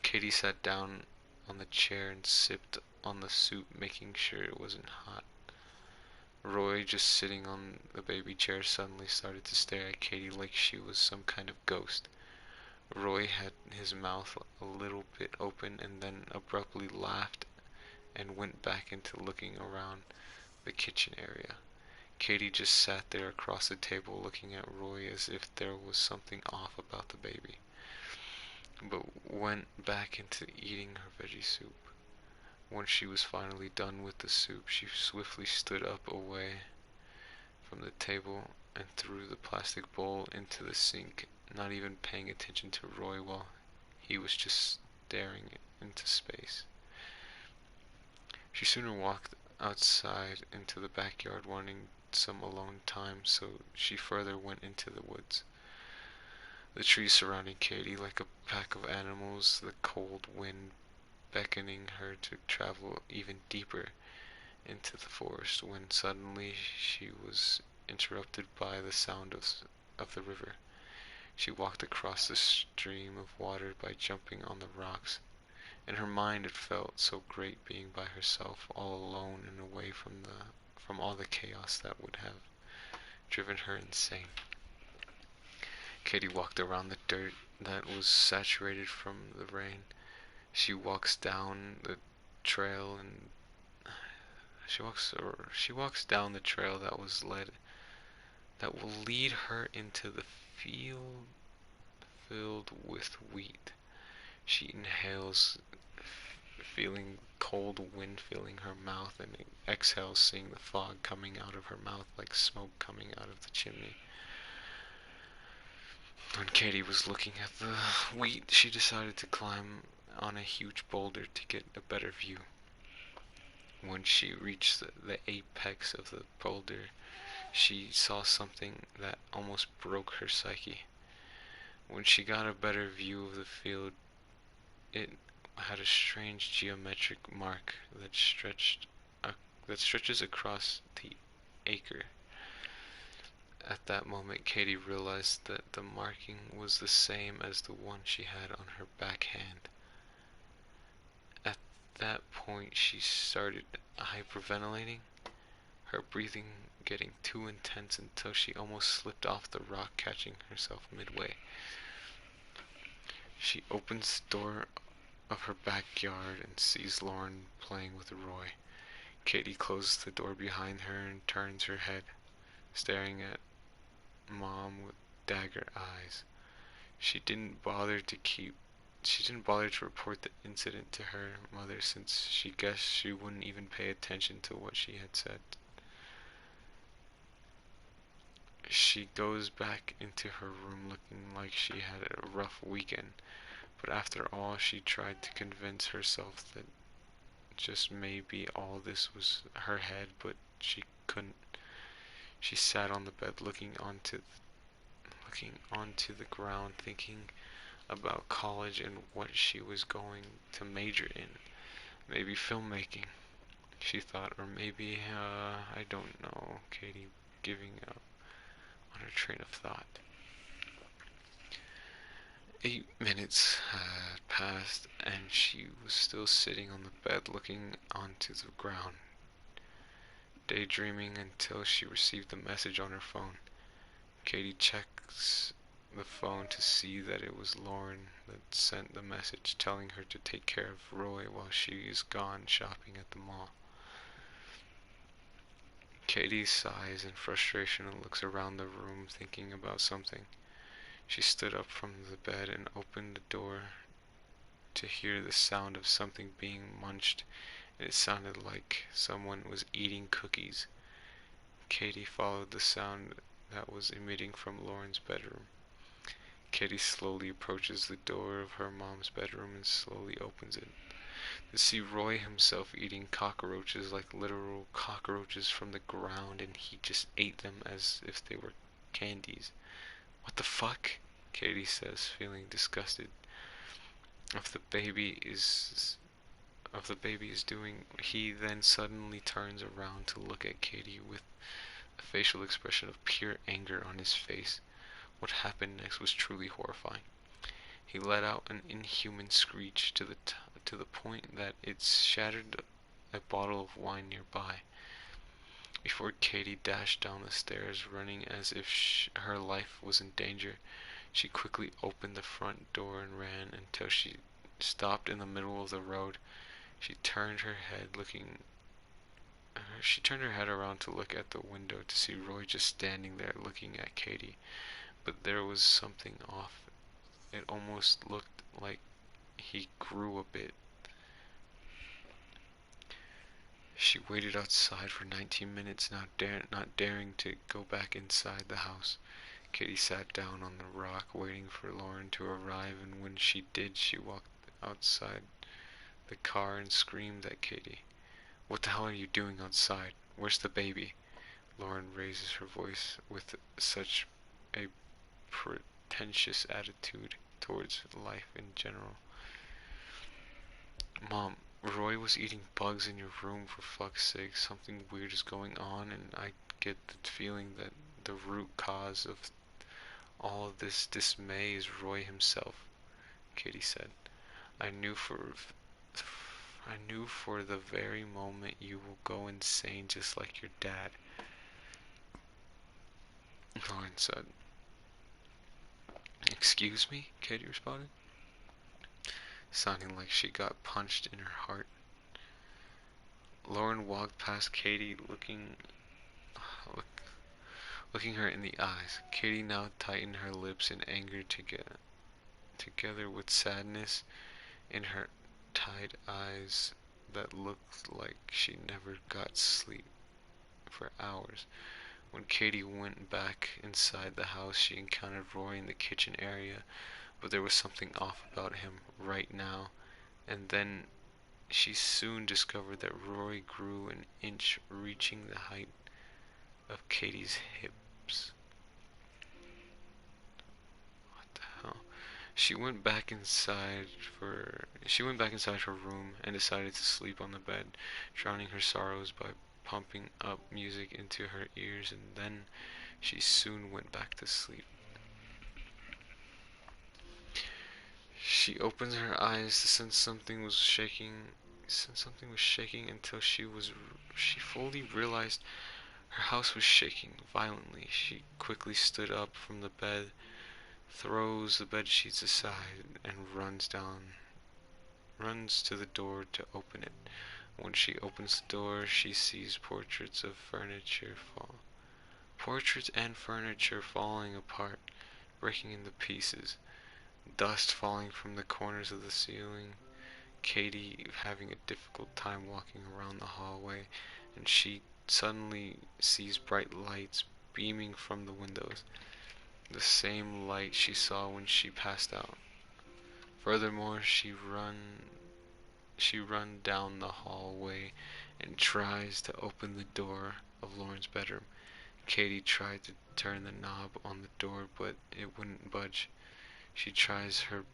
Katie sat down on the chair and sipped on the soup, making sure it wasn't hot. Roy, just sitting on the baby chair, suddenly started to stare at Katie like she was some kind of ghost. Roy had his mouth a little bit open and then abruptly laughed and went back into looking around the kitchen area. Katie just sat there across the table looking at Roy as if there was something off about the baby, but went back into eating her veggie soup. Once she was finally done with the soup, she swiftly stood up away from the table and threw the plastic bowl into the sink, not even paying attention to Roy while he was just staring into space. She sooner walked outside into the backyard wanting some alone time, so she further went into the woods. The trees surrounding Katie like a pack of animals, the cold wind beckoning her to travel even deeper into the forest, when suddenly she was interrupted by the sound of the river. She walked across the stream of water by jumping on the rocks. In her mind it felt so great being by herself, all alone and away from all the chaos that would have driven her insane. Katie walked around the dirt that was saturated from the rain. She walks down the trail and she walks down the trail that will lead her into the field filled with wheat. She inhales, feeling cold wind filling her mouth, and exhales, seeing the fog coming out of her mouth like smoke coming out of the chimney. When Katie was looking at the wheat, she decided to climb on a huge boulder to get a better view. When she reached the apex of the boulder, she saw something that almost broke her psyche. When she got a better view of the field, it had a strange geometric mark that stretches across the acre. At that moment, Katie realized that the marking was the same as the one she had on her backhand. At that point, she started hyperventilating, her breathing getting too intense until she almost slipped off the rock, catching herself midway. She opens the door of her backyard and sees Lauren playing with Roy. Katie closes the door behind her and turns her head, staring at Mom with dagger eyes. She didn't bother to report the incident to her mother, since she guessed she wouldn't even pay attention to what she had said. She goes back into her room looking like she had a rough weekend, but after all, she tried to convince herself that just maybe all this was her head, but she couldn't. She sat on the bed looking onto the ground, thinking about college and what she was going to major in. Maybe filmmaking, she thought, or maybe, I don't know, Katie giving up on her train of thought. 8 minutes had passed, and she was still sitting on the bed looking onto the ground, daydreaming until she received a message on her phone. Katie checks the phone to see that it was Lauren that sent the message telling her to take care of Roy while she is gone shopping at the mall. Katie sighs in frustration and looks around the room thinking about something. She stood up from the bed and opened the door to hear the sound of something being munched, and it sounded like someone was eating cookies. Katie followed the sound that was emitting from Lauren's bedroom. Katie slowly approaches the door of her mom's bedroom and slowly opens it, to see Roy himself eating cockroaches, like literal cockroaches from the ground, and he just ate them as if they were candies. What the fuck? Katie says, feeling disgusted. If the baby is doing, he then suddenly turns around to look at Katie with a facial expression of pure anger on his face. What happened next was truly horrifying. He let out an inhuman screech to the point that it shattered a bottle of wine nearby. Before Katie dashed down the stairs, running as if her life was in danger, she quickly opened the front door and ran until she stopped in the middle of the road. She turned her head around to look at the window to see Roy just standing there looking at Katie. But there was something off. It almost looked like he grew a bit. She waited outside for 19 minutes, not daring to go back inside the house. Katie sat down on the rock, waiting for Lauren to arrive, and when she did, she walked outside the car and screamed at Katie. "What the hell are you doing outside? Where's the baby?" Lauren raises her voice with such a pretentious attitude towards life in general. "Mom, Roy was eating bugs in your room, for fuck's sake. Something weird is going on, and I get the feeling that the root cause of all of this dismay is Roy himself," Katie said. I knew for the very moment you will go insane just like your dad." Lauren said. Excuse me? Katie responded, sounding like she got punched in her heart. Lauren walked past Katie, looking her in the eyes. Katie now tightened her lips in anger together with sadness in her tied eyes that looked like she never got sleep for hours. When Katie went back inside the house, she encountered Roy in the kitchen area, but there was something off about him right now, and then she soon discovered that Roy grew an inch, reaching the height of Katie's hips. What the hell? She went back inside her room and decided to sleep on the bed, drowning her sorrows by pumping up music into her ears, and then she soon went back to sleep. She opened her eyes to sense something was shaking until she fully realized her house was shaking violently. She quickly stood up from the bed, throws the bed sheets aside, and runs to the door to open it. When she opens the door, she sees portraits and furniture falling apart, breaking into pieces, dust falling from the corners of the ceiling, Katie having a difficult time walking around the hallway, and she suddenly sees bright lights beaming from the windows, the same light she saw when she passed out. Furthermore, she run down the hallway and tries to open the door of Lauren's bedroom. Katie tried to turn the knob on the door, but it wouldn't budge. She tries her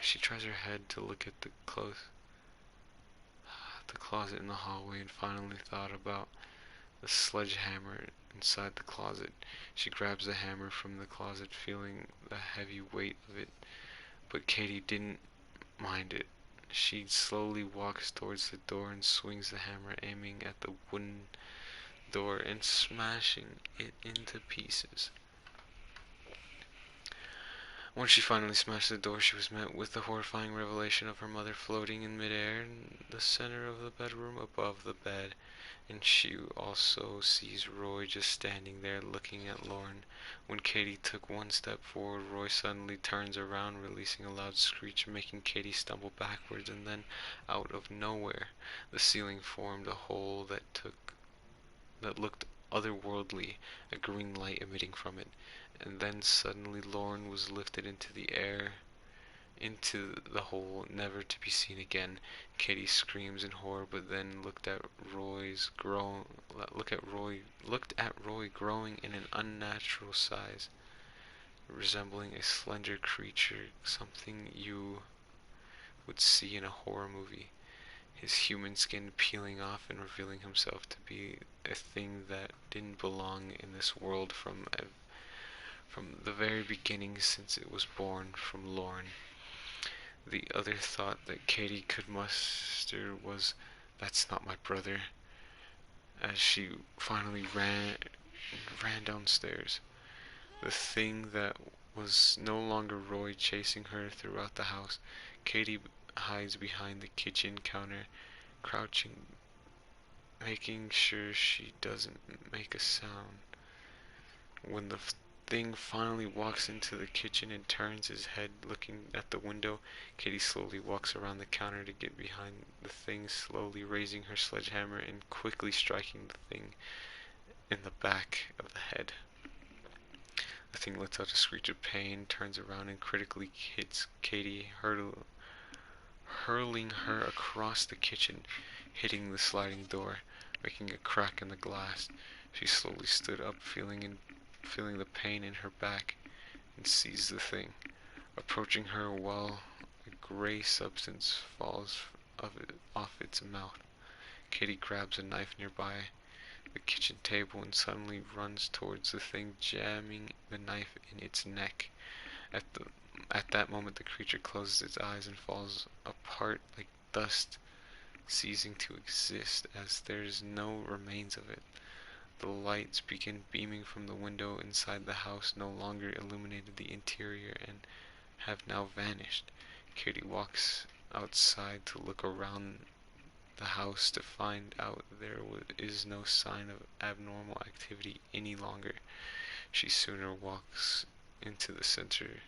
she tries her head to look at the closet in the hallway and finally thought about the sledgehammer inside the closet. She grabs the hammer from the closet, feeling the heavy weight of it, but Katie didn't mind it. She slowly walks towards the door and swings the hammer, aiming at the wooden door and smashing it into pieces. When she finally smashed the door, she was met with the horrifying revelation of her mother floating in midair in the center of the bedroom above the bed, and she also sees Roy just standing there looking at Lauren. When Katie took one step forward, Roy suddenly turns around, releasing a loud screech, making Katie stumble backwards, and then, out of nowhere, the ceiling formed a hole that looked otherworldly, a green light emitting from it. And then suddenly Lauren was lifted into the air, into the hole, never to be seen again. Katie screams in horror, but then looked at Roy growing in an unnatural size, resembling a slender creature, something you would see in a horror movie. His human skin peeling off and revealing himself to be a thing that didn't belong in this world from the very beginning since it was born from Lauren. The other thought that Katie could muster was, "That's not my brother," as she finally ran downstairs. The thing that was no longer Roy chasing her throughout the house. Katie hides behind the kitchen counter, crouching, making sure she doesn't make a sound. When the thing finally walks into the kitchen and turns his head looking at the window, Katie slowly walks around the counter to get behind the thing, slowly raising her sledgehammer and quickly striking the thing in the back of the head. The thing lets out a screech of pain, turns around and critically hits Katie, hurling her across the kitchen, hitting the sliding door, making a crack in the glass. She slowly stood up, feeling the pain in her back, and sees the thing approaching her while a gray substance falls off its mouth. Katie grabs a knife nearby the kitchen table and suddenly runs towards the thing, jamming the knife in its neck. At the at that moment, the creature closes its eyes and falls apart like dust, ceasing to exist as there is no remains of it. The lights begin beaming from the window inside the house no longer illuminated the interior and have now vanished. Katie walks outside to look around the house to find out there is no sign of abnormal activity any longer. She sooner walks into the center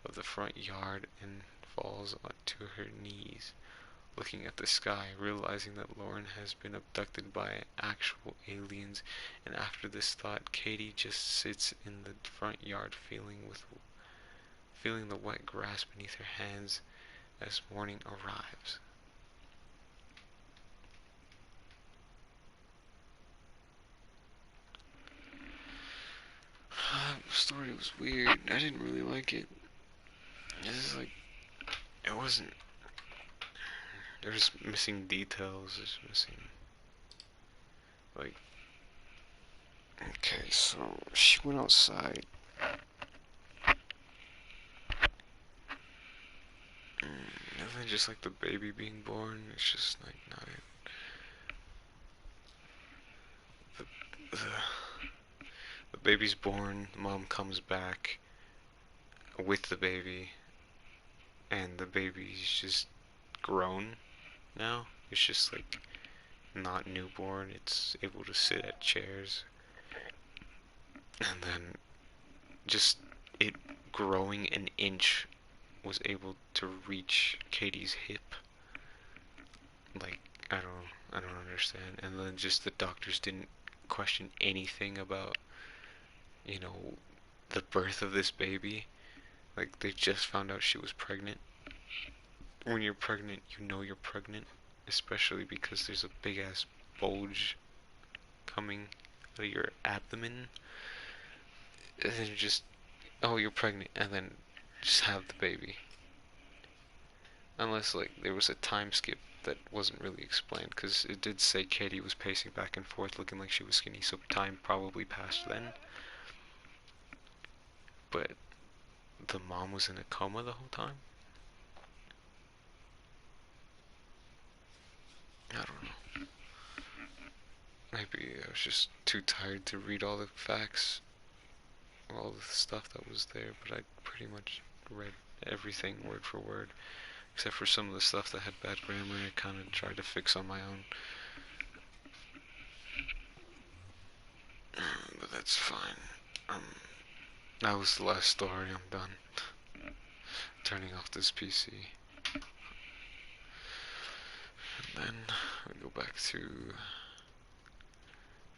of the front yard and falls onto her knees, looking at the sky, realizing that Lauren has been abducted by actual aliens. And after this thought, Katie just sits in the front yard feeling the wet grass beneath her hands as morning arrives. The story was weird. I didn't really like it. It's like, it wasn't. There's missing details. There's missing. Like, okay, so she went outside. And then just like the baby being born, it's just like not it. The, the baby's born, the mom comes back with the baby, and the baby's just grown now. It's just like not newborn, it's able to sit at chairs. And then just it growing an inch was able to reach Katie's hip. Like, I don't understand. And then just the doctors didn't question anything about, you know, the birth of this baby. Like, they just found out she was pregnant. When you're pregnant, you know you're pregnant, especially because there's a big ass bulge coming out of your abdomen. And then you just, oh, you're pregnant, and then just have the baby. Unless, like, there was a time skip that wasn't really explained, because it did say Katie was pacing back and forth looking like she was skinny, so time probably passed then. But the mom was in a coma the whole time? I don't know. Maybe I was just too tired to read all the facts, all the stuff that was there, but I pretty much read everything word for word, except for some of the stuff that had bad grammar. I kind of tried to fix on my own. But that's fine. That was the last story. I'm done. Turning off this PC. And then we go back to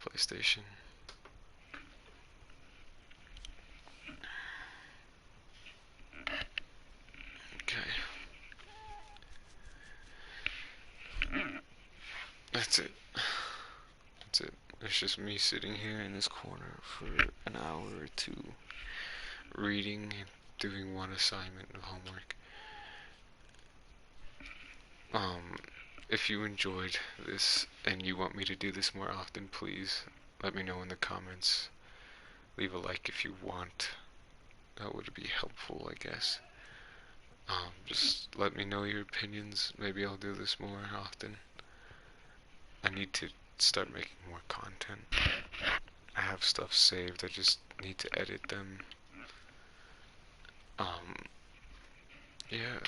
PlayStation. Okay. That's it. That's it. It's just me sitting here in this corner for an hour or two, reading and doing one assignment of homework. If you enjoyed this and you want me to do this more often, please let me know in the comments. Leave a like if you want. That would be helpful, I guess. Just let me know your opinions. Maybe I'll do this more often. I need to start making more content. I have stuff saved, I just need to edit them. Yeah,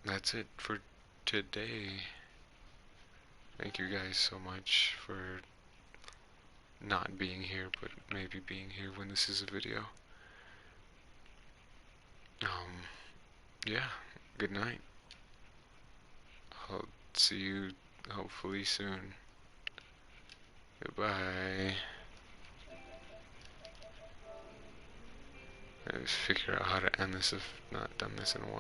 that's it for today. Thank you guys so much for not being here, but maybe being here when this is a video. Yeah, good night. I'll see you hopefully soon. Goodbye. I just figure out how to end this if not done this in a while.